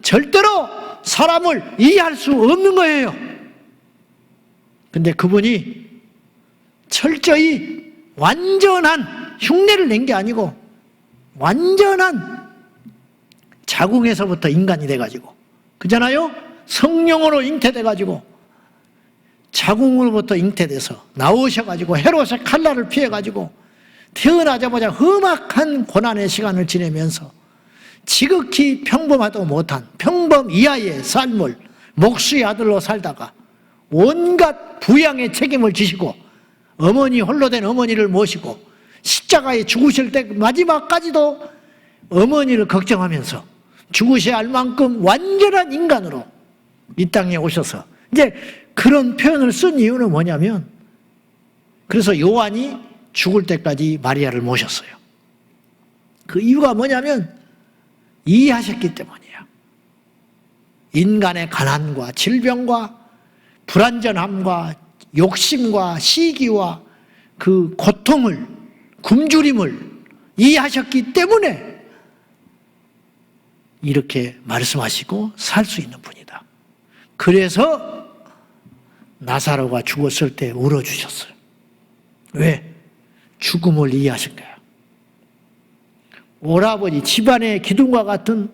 Speaker 1: 절대로 사람을 이해할 수 없는 거예요. 근데 그분이 철저히 완전한 흉내를 낸 게 아니고 완전한 자궁에서부터 인간이 돼가지고, 그잖아요? 성령으로 잉태돼가지고 자궁으로부터 잉태돼서 나오셔가지고 헤롯의 칼날을 피해가지고 태어나자마자 험악한 고난의 시간을 지내면서 지극히 평범하도 못한 평범 이하의 삶을 목수의 아들로 살다가 온갖 부양의 책임을 지시고 어머니 홀로 된 어머니를 모시고 십자가에 죽으실 때 마지막까지도 어머니를 걱정하면서 죽으셔야 할 만큼 완전한 인간으로 이 땅에 오셔서, 이제 그런 표현을 쓴 이유는 뭐냐면, 그래서 요한이 죽을 때까지 마리아를 모셨어요. 그 이유가 뭐냐면 이해하셨기 때문이에요. 인간의 가난과 질병과 불완전함과 욕심과 시기와 그 고통을, 굶주림을 이해하셨기 때문에 이렇게 말씀하시고 살 수 있는 분이다. 그래서 나사로가 죽었을 때 울어주셨어요. 왜? 죽음을 이해하신 거예요. 오라버니, 집안의 기둥과 같은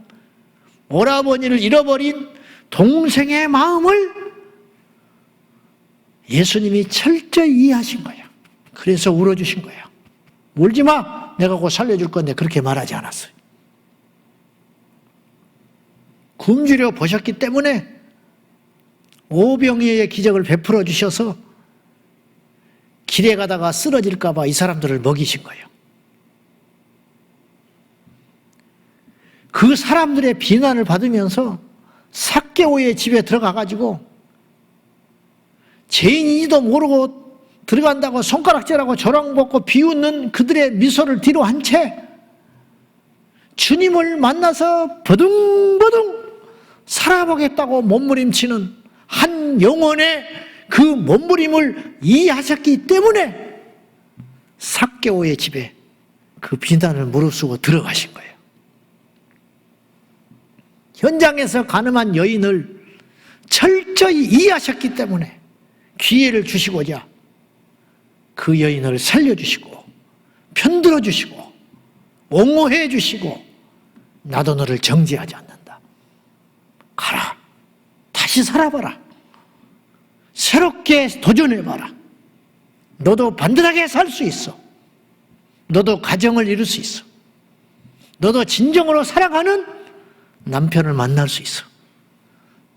Speaker 1: 오라버니를 잃어버린 동생의 마음을 예수님이 철저히 이해하신 거예요. 그래서 울어주신 거예요. 울지 마, 내가 곧 살려줄 건데 그렇게 말하지 않았어요. 굶주려 보셨기 때문에 오병이어의 기적을 베풀어 주셔서 길에 가다가 쓰러질까 봐 이 사람들을 먹이신 거예요. 그 사람들의 비난을 받으면서 삭개오의 집에 들어가가지고 죄인인지도 모르고 들어간다고 손가락질하고 조랑벗고 비웃는 그들의 미소를 뒤로 한 채 주님을 만나서 버둥버둥 살아보겠다고 몸부림치는 한 영혼의 그 몸부림을 이해하셨기 때문에 삭개오의 집에 그 비난을 무릅쓰고 들어가신 거예요. 현장에서 가늠한 여인을 철저히 이해하셨기 때문에 기회를 주시고자 그 여인을 살려주시고 편들어 주시고 옹호해 주시고, 나도 너를 정죄하지 않는다. 가라. 다시 살아봐라. 새롭게 도전해봐라. 너도 반듯하게 살 수 있어. 너도 가정을 이룰 수 있어. 너도 진정으로 사랑하는 남편을 만날 수 있어.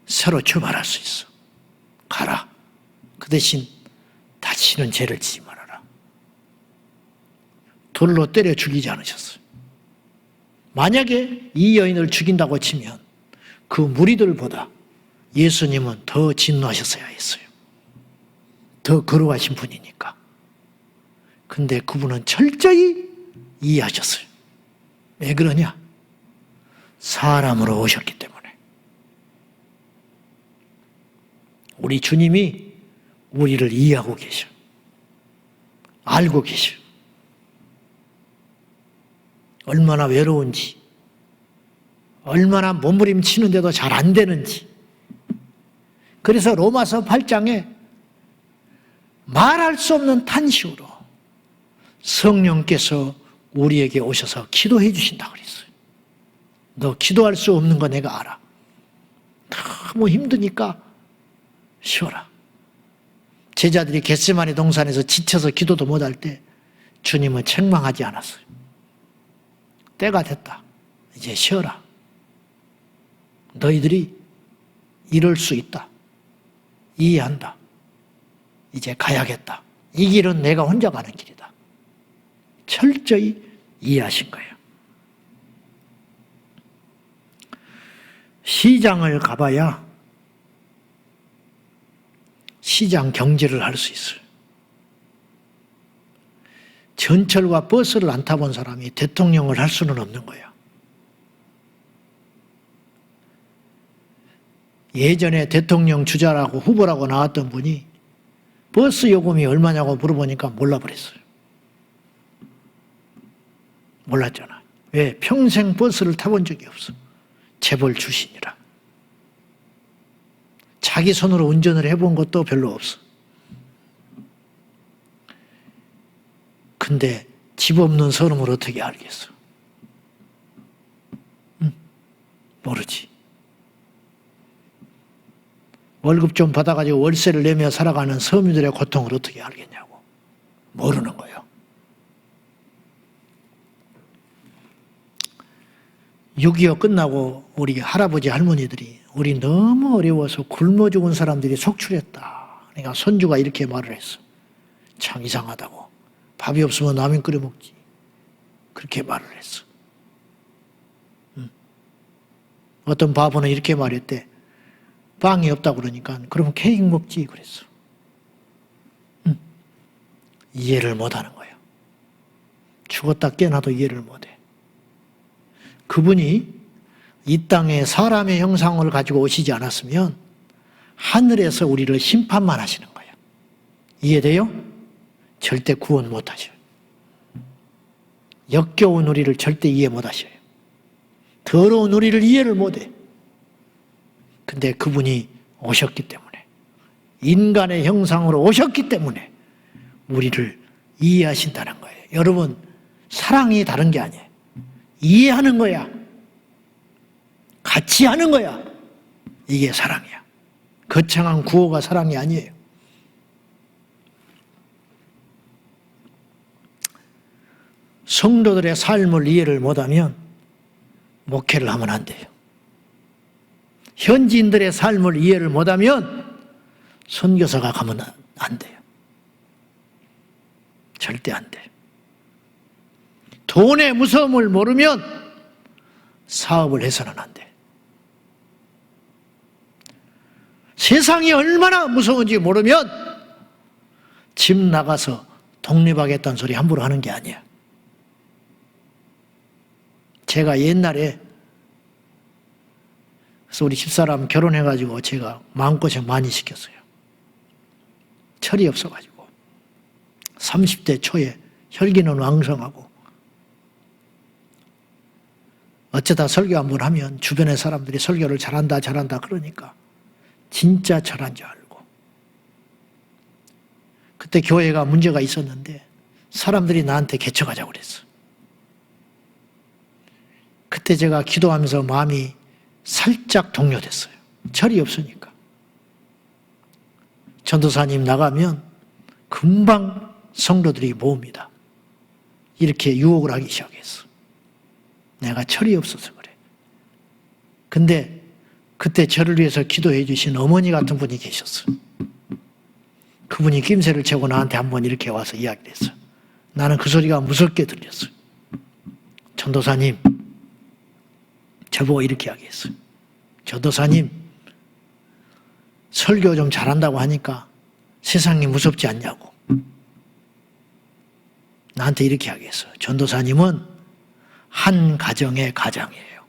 Speaker 1: 새로 출발할 수 있어. 가라. 그 대신 다시는 죄를 지지 말아라. 돌로 때려 죽이지 않으셨어요. 만약에 이 여인을 죽인다고 치면 그 무리들보다 예수님은 더 진노하셨어야 했어요. 더 거룩하신 분이니까. 근데 그분은 철저히 이해하셨어요. 왜 그러냐? 사람으로 오셨기 때문에. 우리 주님이 우리를 이해하고 계셔. 알고 계셔. 얼마나 외로운지, 얼마나 몸부림치는데도 잘 안 되는지. 그래서 로마서 8장에 말할 수 없는 탄식으로 성령께서 우리에게 오셔서 기도해 주신다고 그랬어요. 너 기도할 수 없는 거 내가 알아. 너무 힘드니까 쉬어라. 제자들이 겟세마네 동산에서 지쳐서 기도도 못할 때 주님은 책망하지 않았어요. 때가 됐다. 이제 쉬어라. 너희들이 이럴 수 있다. 이해한다. 이제 가야겠다. 이 길은 내가 혼자 가는 길이다. 철저히 이해하신 거예요. 시장을 가봐야 시장 경제를 할 수 있어요. 전철과 버스를 안 타본 사람이 대통령을 할 수는 없는 거야. 예전에 대통령 주자라고 후보라고 나왔던 분이 버스 요금이 얼마냐고 물어보니까 몰라버렸어요. 몰랐잖아. 왜? 평생 버스를 타본 적이 없어. 재벌 출신이라. 자기 손으로 운전을 해본 것도 별로 없어. 근데 집 없는 서름을 어떻게 알겠어? 모르지. 월급 좀 받아가지고 월세를 내며 살아가는 서민들의 고통을 어떻게 알겠냐고. 모르는 거예요. 6.25 끝나고 우리 할아버지 할머니들이 우리 너무 어려워서 굶어 죽은 사람들이 속출했다. 그러니까 손주가 이렇게 말을 했어. 참 이상하다고. 밥이 없으면 라면 끓여 먹지. 그렇게 말을 했어. 어떤 바보는 이렇게 말했대. 빵이 없다고 그러니까 그러면 케이크 먹지 그랬어. 이해를 못하는 거예요. 죽었다 깨어나도 이해를 못해. 그분이 이 땅에 사람의 형상을 가지고 오시지 않았으면 하늘에서 우리를 심판만 하시는 거예요. 이해돼요? 절대 구원 못 하셔요. 역겨운 우리를 절대 이해 못 하셔요. 더러운 우리를 이해를 못 해. 근데 그분이 오셨기 때문에, 인간의 형상으로 오셨기 때문에 우리를 이해하신다는 거예요. 여러분, 사랑이 다른 게 아니에요. 이해하는 거야. 같이 하는 거야. 이게 사랑이야. 거창한 구호가 사랑이 아니에요. 성도들의 삶을 이해를 못하면 목회를 하면 안 돼요. 현지인들의 삶을 이해를 못하면 선교사가 가면 안 돼요. 절대 안 돼요. 돈의 무서움을 모르면 사업을 해서는 안 돼. 세상이 얼마나 무서운지 모르면 집 나가서 독립하겠다는 소리 함부로 하는 게 아니야. 제가 옛날에 그래서 우리 집사람 결혼해가지고 제가 마음고생 많이 시켰어요. 철이 없어가지고 30대 초에 혈기는 왕성하고 어쩌다 설교 한번 하면 주변의 사람들이 설교를 잘한다 그러니까 진짜 잘한 줄 알고 그때 교회가 문제가 있었는데 사람들이 나한테 개척하자고 그랬어. 그때 제가 기도하면서 마음이 살짝 동요됐어요. 철이 없으니까. 전도사님 나가면 금방 성도들이 모읍니다. 이렇게 유혹을 하기 시작했어. 내가 철이 없어서 그래. 근데 그때 저를 위해서 기도해 주신 어머니 같은 분이 계셨어. 그분이 낌새를 채고 나한테 한번 이렇게 와서 이야기를 했어. 나는 그 소리가 무섭게 들렸어. 전도사님, 저보고 이렇게 이야기했어. 전도사님, 설교 좀 잘한다고 하니까 세상이 무섭지 않냐고. 나한테 이렇게 이야기했어. 전도사님은 한 가정의 가장이에요.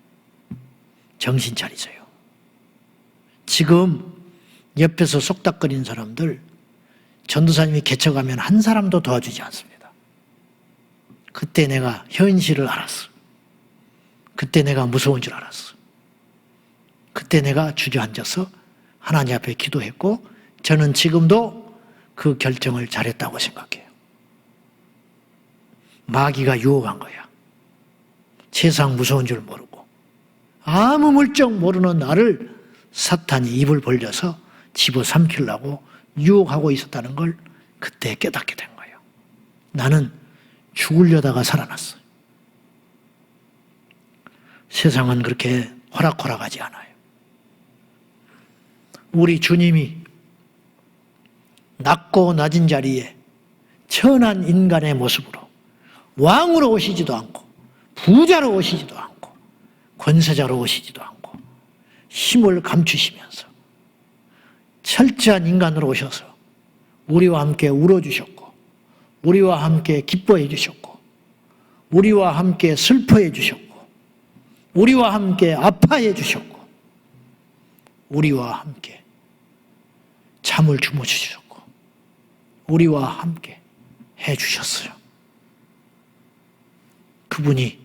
Speaker 1: 정신 차리세요. 지금 옆에서 속닥거리는 사람들 전도사님이 개척하면 한 사람도 도와주지 않습니다. 그때 내가 현실을 알았어. 그때 내가 무서운 줄 알았어. 그때 내가 주저앉아서 하나님 앞에 기도했고 저는 지금도 그 결정을 잘했다고 생각해요. 마귀가 유혹한 거야. 세상 무서운 줄 모르고 아무 물정 모르는 나를 사탄이 입을 벌려서 집어삼키려고 유혹하고 있었다는 걸 그때 깨닫게 된 거예요. 나는 죽으려다가 살아났어요. 세상은 그렇게 호락호락하지 않아요. 우리 주님이 낮고 낮은 자리에 천한 인간의 모습으로 왕으로 오시지도 않고 부자로 오시지도 않고 권세자로 오시지도 않고 힘을 감추시면서 철저한 인간으로 오셔서 우리와 함께 울어주셨고 우리와 함께 기뻐해 주셨고, 우리와 함께 슬퍼해 주셨고, 우리와 함께 아파해 주셨고, 우리와 함께 잠을 주무시셨고, 우리와 함께 해 주셨어요. 그분이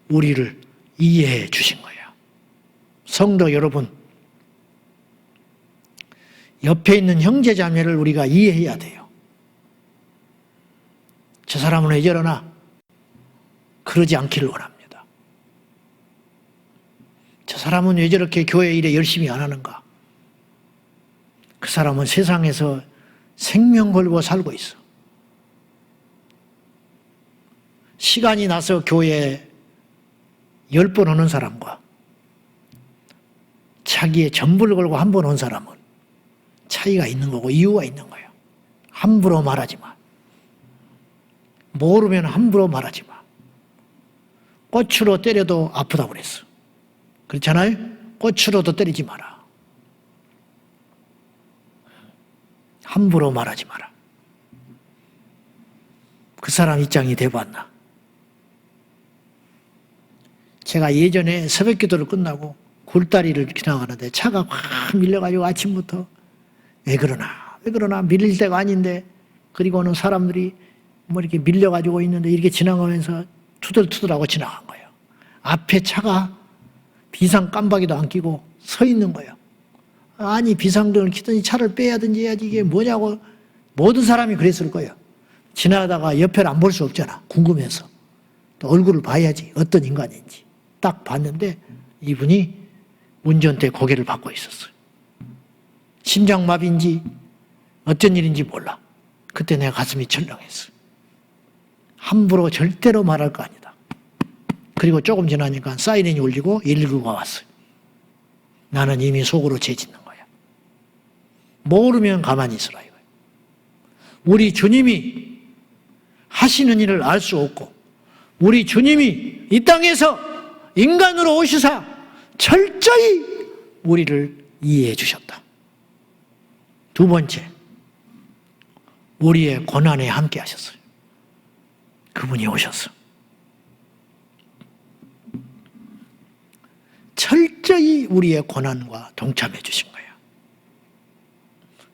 Speaker 1: 우리를 이해해 주신 거예요. 성도 여러분, 옆에 있는 형제 자매를 우리가 이해해야 돼요. 저 사람은 왜 저러나? 그러지 않기를 원합니다. 저 사람은 왜 저렇게 교회 일에 열심히 안 하는가? 그 사람은 세상에서 생명 걸고 살고 있어. 시간이 나서 교회에 10번 오는 사람과 자기의 전부를 걸고 한 번 온 사람은 차이가 있는 거고 이유가 있는 거예요. 함부로 말하지 마. 모르면 함부로 말하지 마. 꽃으로 때려도 아프다고 그랬어. 그렇잖아요? 꽃으로도 때리지 마라. 함부로 말하지 마라. 그 사람 입장이 돼봤나? 제가 예전에 새벽 기도를 끝나고 굴다리를 지나가는데 차가 확 밀려가지고 아침부터 왜 그러나 밀릴 때가 아닌데, 그리고는 사람들이 뭐 이렇게 밀려가지고 있는데 이렇게 지나가면서 투덜투덜하고 지나간 거예요. 앞에 차가 비상 깜빡이도 안 끼고 서 있는 거예요. 아니, 비상등을 켜더니 차를 빼야든지 해야지 이게 뭐냐고. 모든 사람이 그랬을 거예요. 지나가다가 옆에를 안 볼 수 없잖아. 궁금해서. 또 얼굴을 봐야지 어떤 인간인지. 딱 봤는데 이분이 운전대 고개를 받고 있었어요. 심장마비인지 어쩐 일인지 몰라. 그때 내가 가슴이 철렁했어요. 함부로 절대로 말할 거 아니다. 그리고 조금 지나니까 사이렌이 울리고 119가 왔어요. 나는 이미 속으로 죄짓는 거야. 모르면 가만히 있으라 이거예요. 우리 주님이 하시는 일을 알 수 없고, 우리 주님이 이 땅에서 인간으로 오시사 철저히 우리를 이해해 주셨다. 두 번째, 우리의 고난에 함께 하셨어요. 그분이 오셔서 철저히 우리의 고난과 동참해 주신 거예요.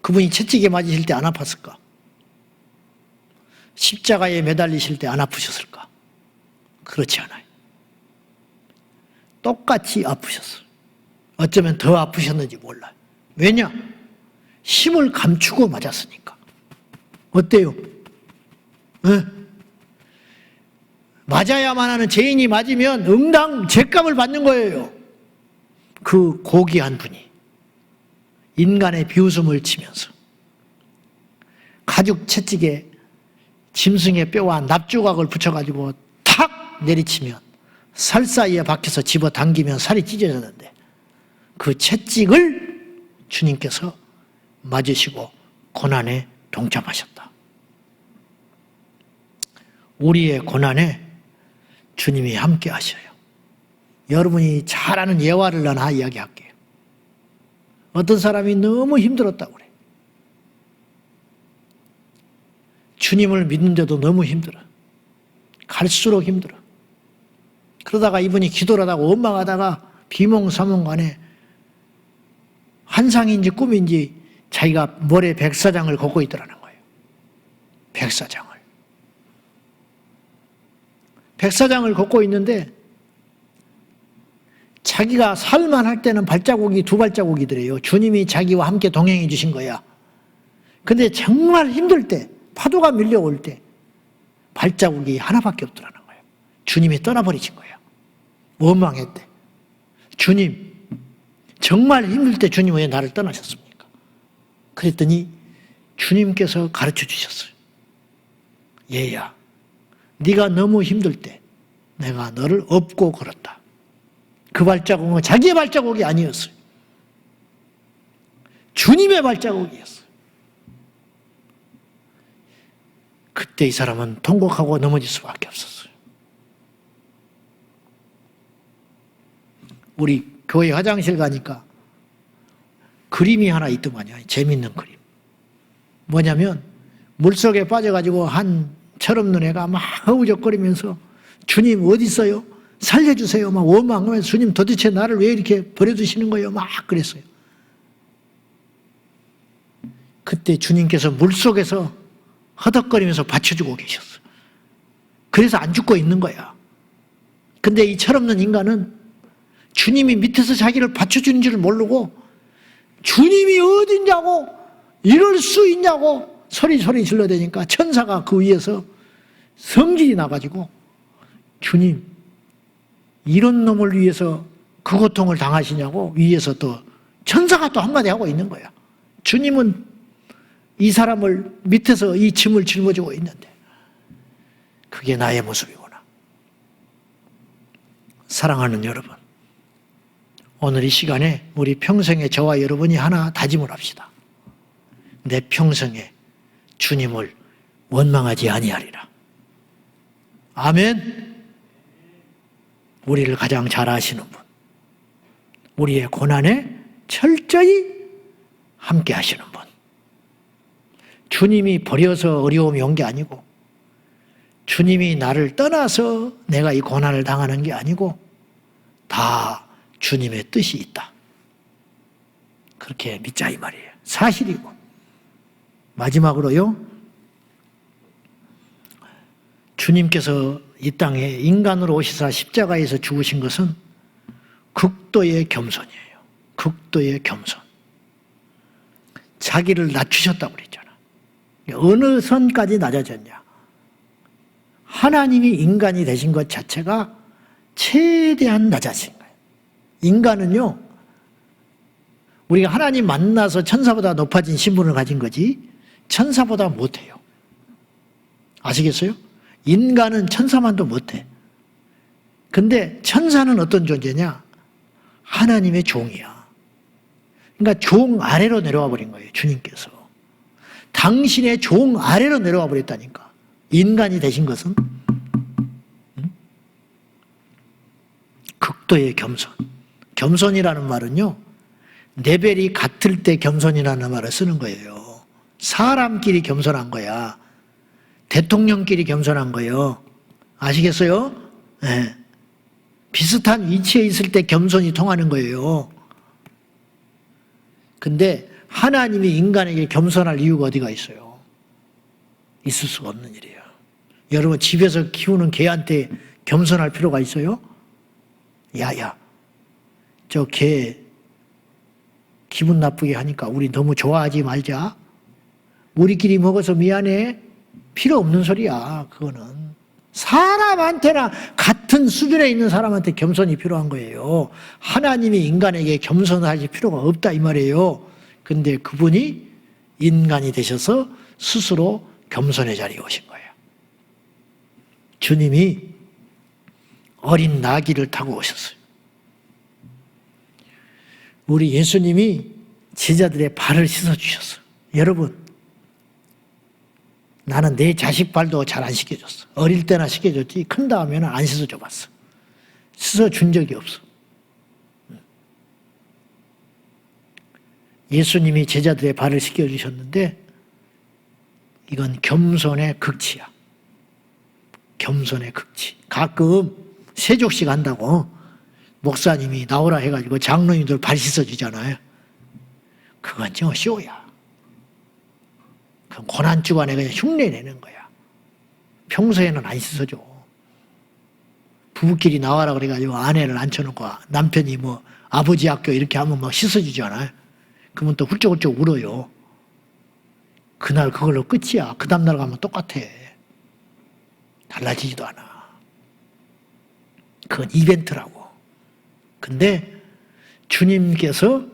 Speaker 1: 그분이 채찍에 맞으실 때 안 아팠을까? 십자가에 매달리실 때 안 아프셨을까? 그렇지 않아요. 똑같이 아프셨어요. 어쩌면 더 아프셨는지 몰라요. 왜냐? 힘을 감추고 맞았으니까. 어때요? 네? 맞아야만 하는 죄인이 맞으면 응당 죄값을 받는 거예요. 그 고귀한 분이 인간의 비웃음을 치면서 가죽 채찍에 짐승의 뼈와 납조각을 붙여가지고 탁 내리치면 살 사이에 박혀서 집어당기면 살이 찢어졌는데, 그 채찍을 주님께서 맞으시고 고난에 동참하셨다. 우리의 고난에 주님이 함께 하셔요. 여러분이 잘 아는 예화를 하나 이야기할게요. 어떤 사람이 너무 힘들었다고 그래. 주님을 믿는데도 너무 힘들어. 갈수록 힘들어. 그러다가 이분이 기도를 하다가 원망하다가 비몽사몽간에 환상인지 꿈인지 자기가 머리에 백사장을 걷고 있더라는 거예요. 백사장을 걷고 있는데 자기가 살만 할 때는 발자국이 2발자국이더래요. 주님이 자기와 함께 동행해 주신 거야. 근데 정말 힘들 때, 파도가 밀려올 때 발자국이 하나밖에 없더라는 거예요. 주님이 떠나버리신 거예요. 원망했대. 주님, 정말 힘들 때 주님 왜 나를 떠나셨습니까? 그랬더니 주님께서 가르쳐 주셨어요. 얘야, 네가 너무 힘들 때 내가 너를 업고 걸었다. 그 발자국은 자기의 발자국이 아니었어요. 주님의 발자국이었어요. 그때 이 사람은 통곡하고 넘어질 수밖에 없었어요. 우리 교회 화장실 가니까 그림이 하나 있더만요. 재밌는 그림. 뭐냐면 물속에 빠져가지고 한 철없는 애가 막 허우적거리면서 주님 어디 있어요? 살려주세요. 막 원망하면서 주님 도대체 나를 왜 이렇게 버려두시는 거예요? 막 그랬어요. 그때 주님께서 물속에서 허덕거리면서 받쳐주고 계셨어요. 그래서 안 죽고 있는 거야. 근데 이 철없는 인간은 주님이 밑에서 자기를 받쳐주는 줄 모르고 주님이 어딨냐고 이럴 수 있냐고 소리 질러대니까 천사가 그 위에서 성질이 나가지고 주님 이런 놈을 위해서 그 고통을 당하시냐고 위에서 또 천사가 또 한마디 하고 있는 거야. 주님은 이 사람을 밑에서 이 짐을 짊어지고 있는데 그게 나의 모습이구나. 사랑하는 여러분, 오늘 이 시간에 우리 평생에 저와 여러분이 하나 다짐을 합시다. 내 평생에 주님을 원망하지 아니하리라. 아멘. 우리를 가장 잘 아시는 분, 우리의 고난에 철저히 함께 하시는 분, 주님이 버려서 어려움이 온 게 아니고 주님이 나를 떠나서 내가 이 고난을 당하는 게 아니고 다 주님의 뜻이 있다. 그렇게 믿자 이 말이에요. 사실이고. 마지막으로요, 주님께서 이 땅에 인간으로 오시사 십자가에서 죽으신 것은 극도의 겸손이에요. 극도의 겸손. 자기를 낮추셨다고 그랬잖아. 어느 선까지 낮아졌냐. 하나님이 인간이 되신 것 자체가 최대한 낮아진 거예요. 인간은요, 우리가 하나님 만나서 천사보다 높아진 신분을 가진 거지 천사보다 못해요. 아시겠어요? 인간은 천사만도 못해. 근데 천사는 어떤 존재냐? 하나님의 종이야. 그러니까 종 아래로 내려와 버린 거예요, 주님께서. 당신의 종 아래로 내려와 버렸다니까. 인간이 되신 것은 극도의 겸손. 겸손이라는 말은요, 레벨이 같을 때 겸손이라는 말을 쓰는 거예요. 사람끼리 겸손한 거야. 대통령끼리 겸손한 거예요. 아시겠어요? 네. 비슷한 위치에 있을 때 겸손이 통하는 거예요. 근데 하나님이 인간에게 겸손할 이유가 어디가 있어요? 있을 수가 없는 일이에요. 여러분 집에서 키우는 개한테 겸손할 필요가 있어요? 야야, 저 개 기분 나쁘게 하니까 우리 너무 좋아하지 말자. 우리끼리 먹어서 미안해. 필요 없는 소리야. 그거는 사람한테나 같은 수준에 있는 사람한테 겸손이 필요한 거예요. 하나님이 인간에게 겸손할 필요가 없다 이 말이에요. 근데 그분이 인간이 되셔서 스스로 겸손의 자리에 오신 거예요. 주님이 어린 나귀를 타고 오셨어요. 우리 예수님이 제자들의 발을 씻어주셨어요. 여러분, 나는 내 자식 발도 잘 안 씻겨줬어. 어릴 때나 씻겨줬지 큰 다음에는 안 씻어줘 봤어. 씻어준 적이 없어. 예수님이 제자들의 발을 씻겨주셨는데 이건 겸손의 극치야. 겸손의 극치. 가끔 세족식 한다고 목사님이 나오라 해가지고 장로님들 발 씻어주잖아요. 그건 좀 쇼야. 그건 고난주간에 그냥 흉내내는 거야. 평소에는 안 씻어줘. 부부끼리 나와라 그래가지고 아내를 앉혀놓고 남편이 뭐 아버지 학교 이렇게 하면 막 씻어주잖아요. 그러면 또 훌쩍훌쩍 울어요. 그날 그걸로 끝이야. 그 다음날 가면 똑같아. 달라지지도 않아. 그건 이벤트라고. 근데 주님께서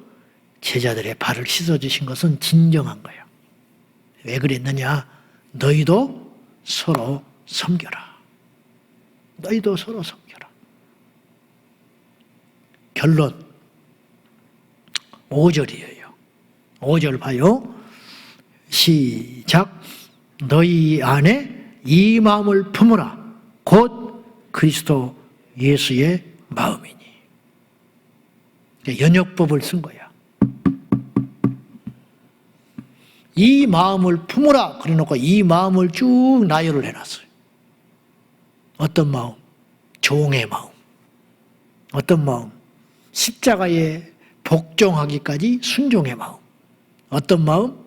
Speaker 1: 제자들의 발을 씻어주신 것은 진정한 거예요. 왜 그랬느냐? 너희도 서로 섬겨라. 너희도 서로 섬겨라. 결론 5절이에요. 5절 봐요. 시작. 너희 안에 이 마음을 품으라. 곧 그리스도 예수의 마음이니. 연역법을 쓴 거야. 이 마음을 품으라 그래놓고 이 마음을 쭉 나열을 해놨어요. 어떤 마음? 종의 마음. 어떤 마음? 십자가에 복종하기까지 순종의 마음. 어떤 마음?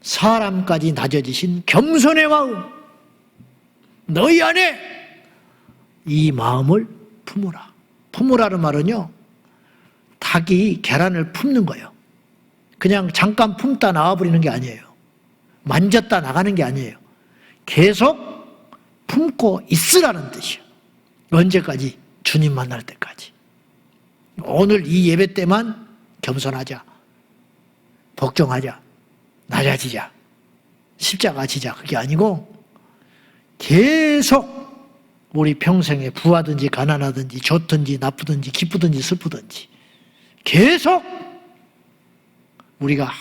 Speaker 1: 사람까지 낮아지신 겸손의 마음. 너희 안에 이 마음을 품으라. 품으라는 말은요, 닭이 계란을 품는 거예요. 그냥 잠깐 품다 나와버리는 게 아니에요. 만졌다 나가는 게 아니에요. 계속 품고 있으라는 뜻이에요. 언제까지? 주님 만날 때까지. 오늘 이 예배 때만 겸손하자. 복종하자. 낮아지자. 십자가 지자. 그게 아니고 계속 우리 평생에 부하든지 가난하든지 좋든지 나쁘든지 기쁘든지 슬프든지 계속 우리가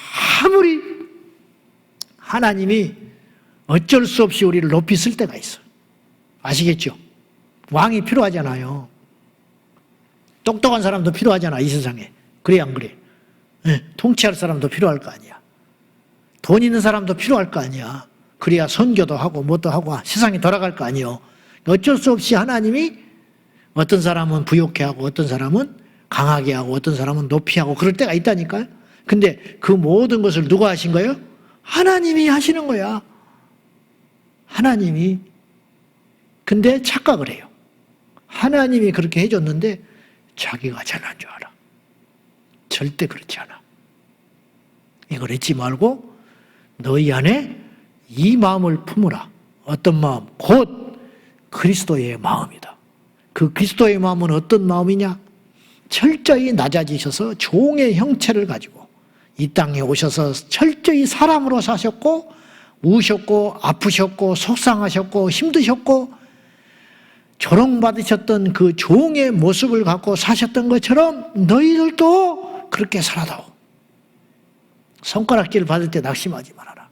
Speaker 1: 아무리 하나님이 어쩔 수 없이 우리를 높이 쓸 때가 있어요. 아시겠죠? 왕이 필요하잖아요. 똑똑한 사람도 필요하잖아, 이 세상에. 그래 안 그래? 네, 통치할 사람도 필요할 거 아니야. 돈 있는 사람도 필요할 거 아니야. 그래야 선교도 하고 뭣도 하고 세상이 돌아갈 거 아니에요. 어쩔 수 없이 하나님이 어떤 사람은 부욕해 하고 어떤 사람은 강하게 하고 어떤 사람은 높이 하고 그럴 때가 있다니까요. 근데 그 모든 것을 누가 하신 거예요? 하나님이 하시는 거야. 하나님이. 근데 착각을 해요. 하나님이 그렇게 해줬는데 자기가 잘난 줄 알아. 절대 그렇지 않아. 이걸 잊지 말고 너희 안에 이 마음을 품으라. 어떤 마음? 곧 그리스도의 마음이다. 그 그리스도의 마음은 어떤 마음이냐? 철저히 낮아지셔서 종의 형체를 가지고 이 땅에 오셔서 철저히 사람으로 사셨고 우셨고 아프셨고 속상하셨고 힘드셨고 조롱받으셨던 그 종의 모습을 갖고 사셨던 것처럼 너희들도 그렇게 살아다오. 손가락질 받을 때 낙심하지 말아라.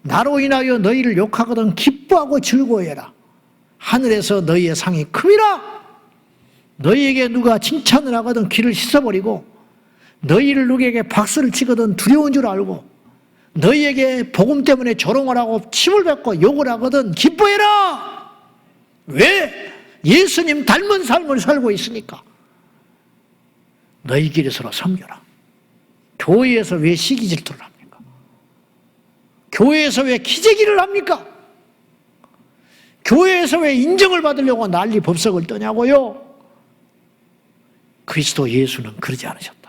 Speaker 1: 나로 인하여 너희를 욕하거든 기뻐하고 즐거워해라. 하늘에서 너희의 상이 큼이라. 너희에게 누가 칭찬을 하거든 귀를 씻어버리고 너희를 누구에게 박수를 치거든 두려운 줄 알고 너희에게 복음 때문에 조롱을 하고 침을 뱉고 욕을 하거든 기뻐해라. 왜? 예수님 닮은 삶을 살고 있으니까. 너희끼리 서로 섬겨라. 교회에서 왜 시기 질투를 합니까? 교회에서 왜 기재기를 합니까? 교회에서 왜 인정을 받으려고 난리 법석을 떠냐고요? 그리스도 예수는 그러지 않으셨다.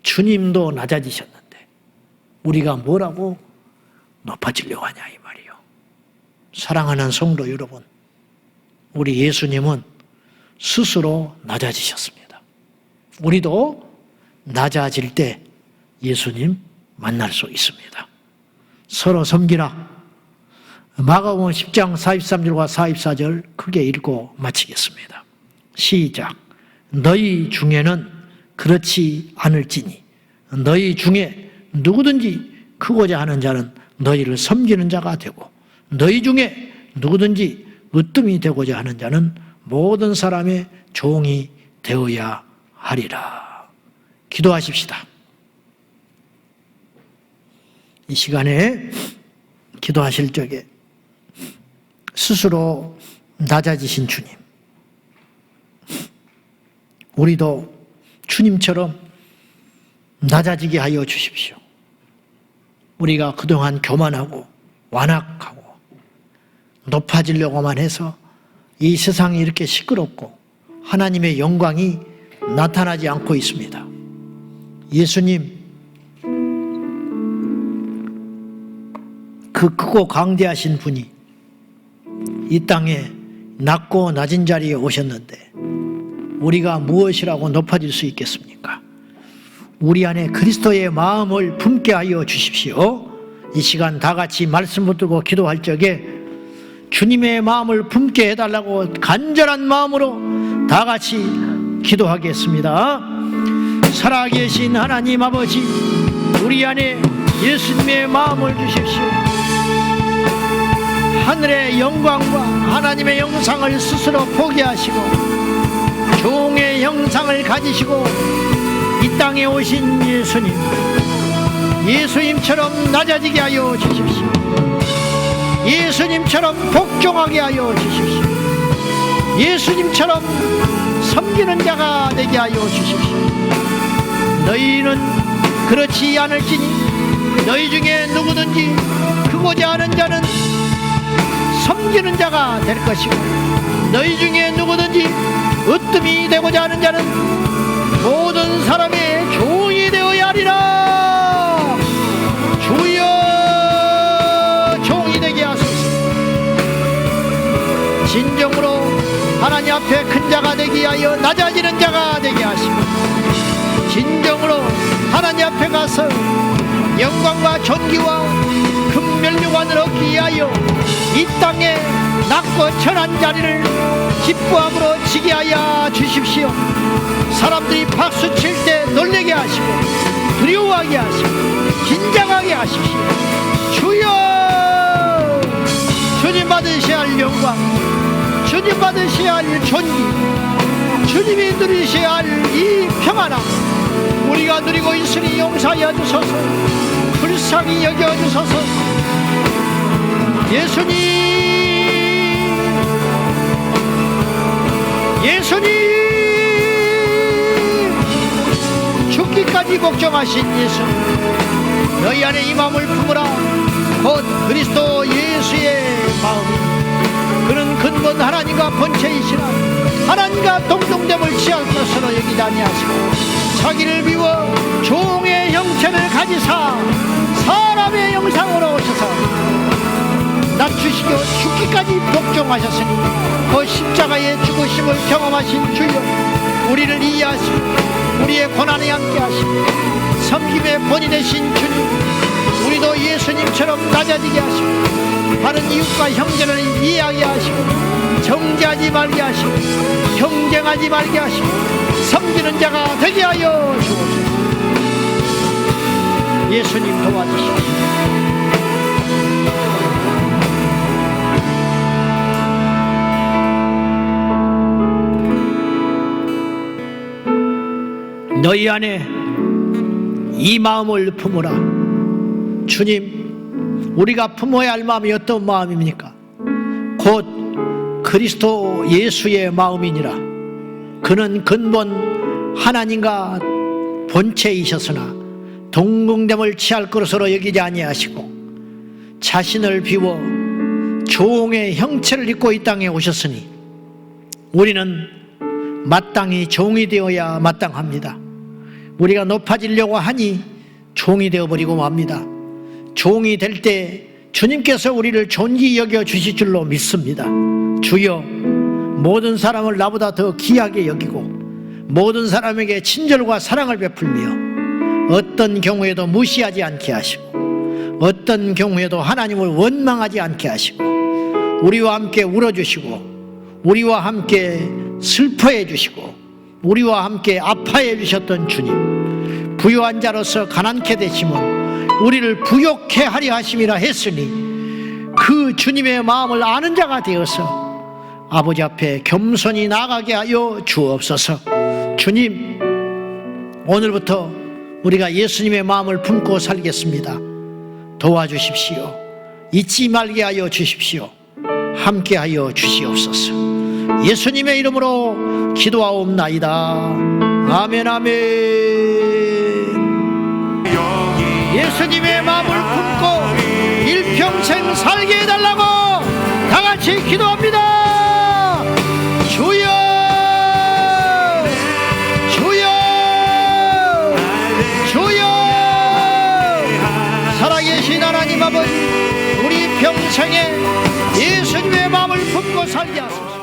Speaker 1: 주님도 낮아지셨는데 우리가 뭐라고 높아지려고 하냐 이 말이요. 사랑하는 성도 여러분, 우리 예수님은 스스로 낮아지셨습니다. 우리도 낮아질 때 예수님 만날 수 있습니다. 서로 섬기라. 마가복음 10장 43절과 44절 크게 읽고 마치겠습니다. 시작. 너희 중에는 그렇지 않을지니 너희 중에 누구든지 크고자 하는 자는 너희를 섬기는 자가 되고 너희 중에 누구든지 으뜸이 되고자 하는 자는 모든 사람의 종이 되어야 하리라. 기도하십시다. 이 시간에 기도하실 적에 스스로 낮아지신 주님, 우리도 주님처럼 낮아지게 하여 주십시오. 우리가 그동안 교만하고 완악하고 높아지려고만 해서 이 세상이 이렇게 시끄럽고 하나님의 영광이 나타나지 않고 있습니다. 예수님, 그 크고 강대하신 분이 이 땅에 낮고 낮은 자리에 오셨는데 우리가 무엇이라고 높아질 수 있겠습니까? 우리 안에 그리스도의 마음을 품게 하여 주십시오. 이 시간 다 같이 말씀 붙들고 기도할 적에 주님의 마음을 품게 해달라고 간절한 마음으로 다 같이 기도하겠습니다. 살아계신 하나님 아버지, 우리 안에 예수님의 마음을 주십시오. 하늘의 영광과 하나님의 영상을 스스로 포기하시고 종의 형상을 가지시고 이 땅에 오신 예수님, 예수님처럼 낮아지게 하여 주십시오. 예수님처럼 복종하게 하여 주십시오. 예수님처럼 섬기는 자가 되게 하여 주십시오. 너희는 그렇지 않을지니 너희 중에 누구든지 크고자 하는 자는 섬기는 자가 될 것이고, 너희 중에 누구든지 으뜸이 되고자 하는 자는 모든 사람의 종이 되어야 하리라. 주여 종이 되게 하소서. 진정으로 하나님 앞에 큰 자가 되게 하여 낮아지는 자가 되게 하시고, 진정으로 하나님 앞에 가서 영광과 존귀와 금멸류관을 얻기 위하여 이 땅에 낮고 천한 자리를 기뻐함으로 지게 하여 주십시오. 사람들이 박수 칠 때 놀라게 하시고 두려워하게 하시고 긴장하게 하십시오. 주여, 주님 받으셔야 할 영광, 주님 받으셔야 할 존귀, 주님이 누리셔야 할 이 평안함 우리가 누리고 있으니 용서하여 주소서. 불쌍히 여겨주소서. 예수님, 예수님, 죽기까지 복종하신 예수님, 너희 안에 이 마음을 품으라. 곧 그리스도 예수의 마음이니 그는 근본 하나님과 본체이시라. 하나님과 동등됨을 취할 것으로 여기지 아니하시고 자기를 비워 종의 형체를 가지사 사람의 형상으로 오셔서 낮추시고 죽기까지 복종하셨으니 그 십자가의 죽으심을 경험하신 주여, 우리를 이해하시고 우리의 고난에 함께하시고 섬김의 본이 되신 주님, 우리도 예수님처럼 낮아지게 하시고 다른 이웃과 형제를 이해하게 하시고 정죄하지 말게 하시고 경쟁하지 말게 하시고 섬기는 자가 되게 하여 주옵소서. 예수님 도와주시옵소서. 너희 안에 이 마음을 품으라. 주님, 우리가 품어야 할 마음이 어떤 마음입니까? 곧 그리스도 예수의 마음이니라. 그는 근본 하나님과 본체이셨으나 동등됨을 취할 것으로 여기지 아니하시고 자신을 비워 종의 형체를 입고 이 땅에 오셨으니 우리는 마땅히 종이 되어야 마땅합니다. 우리가 높아지려고 하니 종이 되어버리고 맙니다. 종이 될 때 주님께서 우리를 존귀히 여겨 주실 줄로 믿습니다. 주여, 모든 사람을 나보다 더 귀하게 여기고 모든 사람에게 친절과 사랑을 베풀며 어떤 경우에도 무시하지 않게 하시고 어떤 경우에도 하나님을 원망하지 않게 하시고 우리와 함께 울어주시고 우리와 함께 슬퍼해 주시고 우리와 함께 아파해 주셨던 주님, 부유한 자로서 가난케 되심은 우리를 부욕해 하려 하심이라 했으니 그 주님의 마음을 아는 자가 되어서 아버지 앞에 겸손히 나아가게 하여 주옵소서. 주님, 오늘부터 우리가 예수님의 마음을 품고 살겠습니다. 도와주십시오. 잊지 말게 하여 주십시오. 함께 하여 주시옵소서. 예수님의 이름으로 기도하옵나이다. 아멘, 아멘. 예수님의 마음을 품고 일평생 살게 해달라고 다같이 기도합니다. 주여, 주여, 주여. 살아계신 하나님 아버지, 우리 평생에 예수님의 마음을 품고 살게 하소서.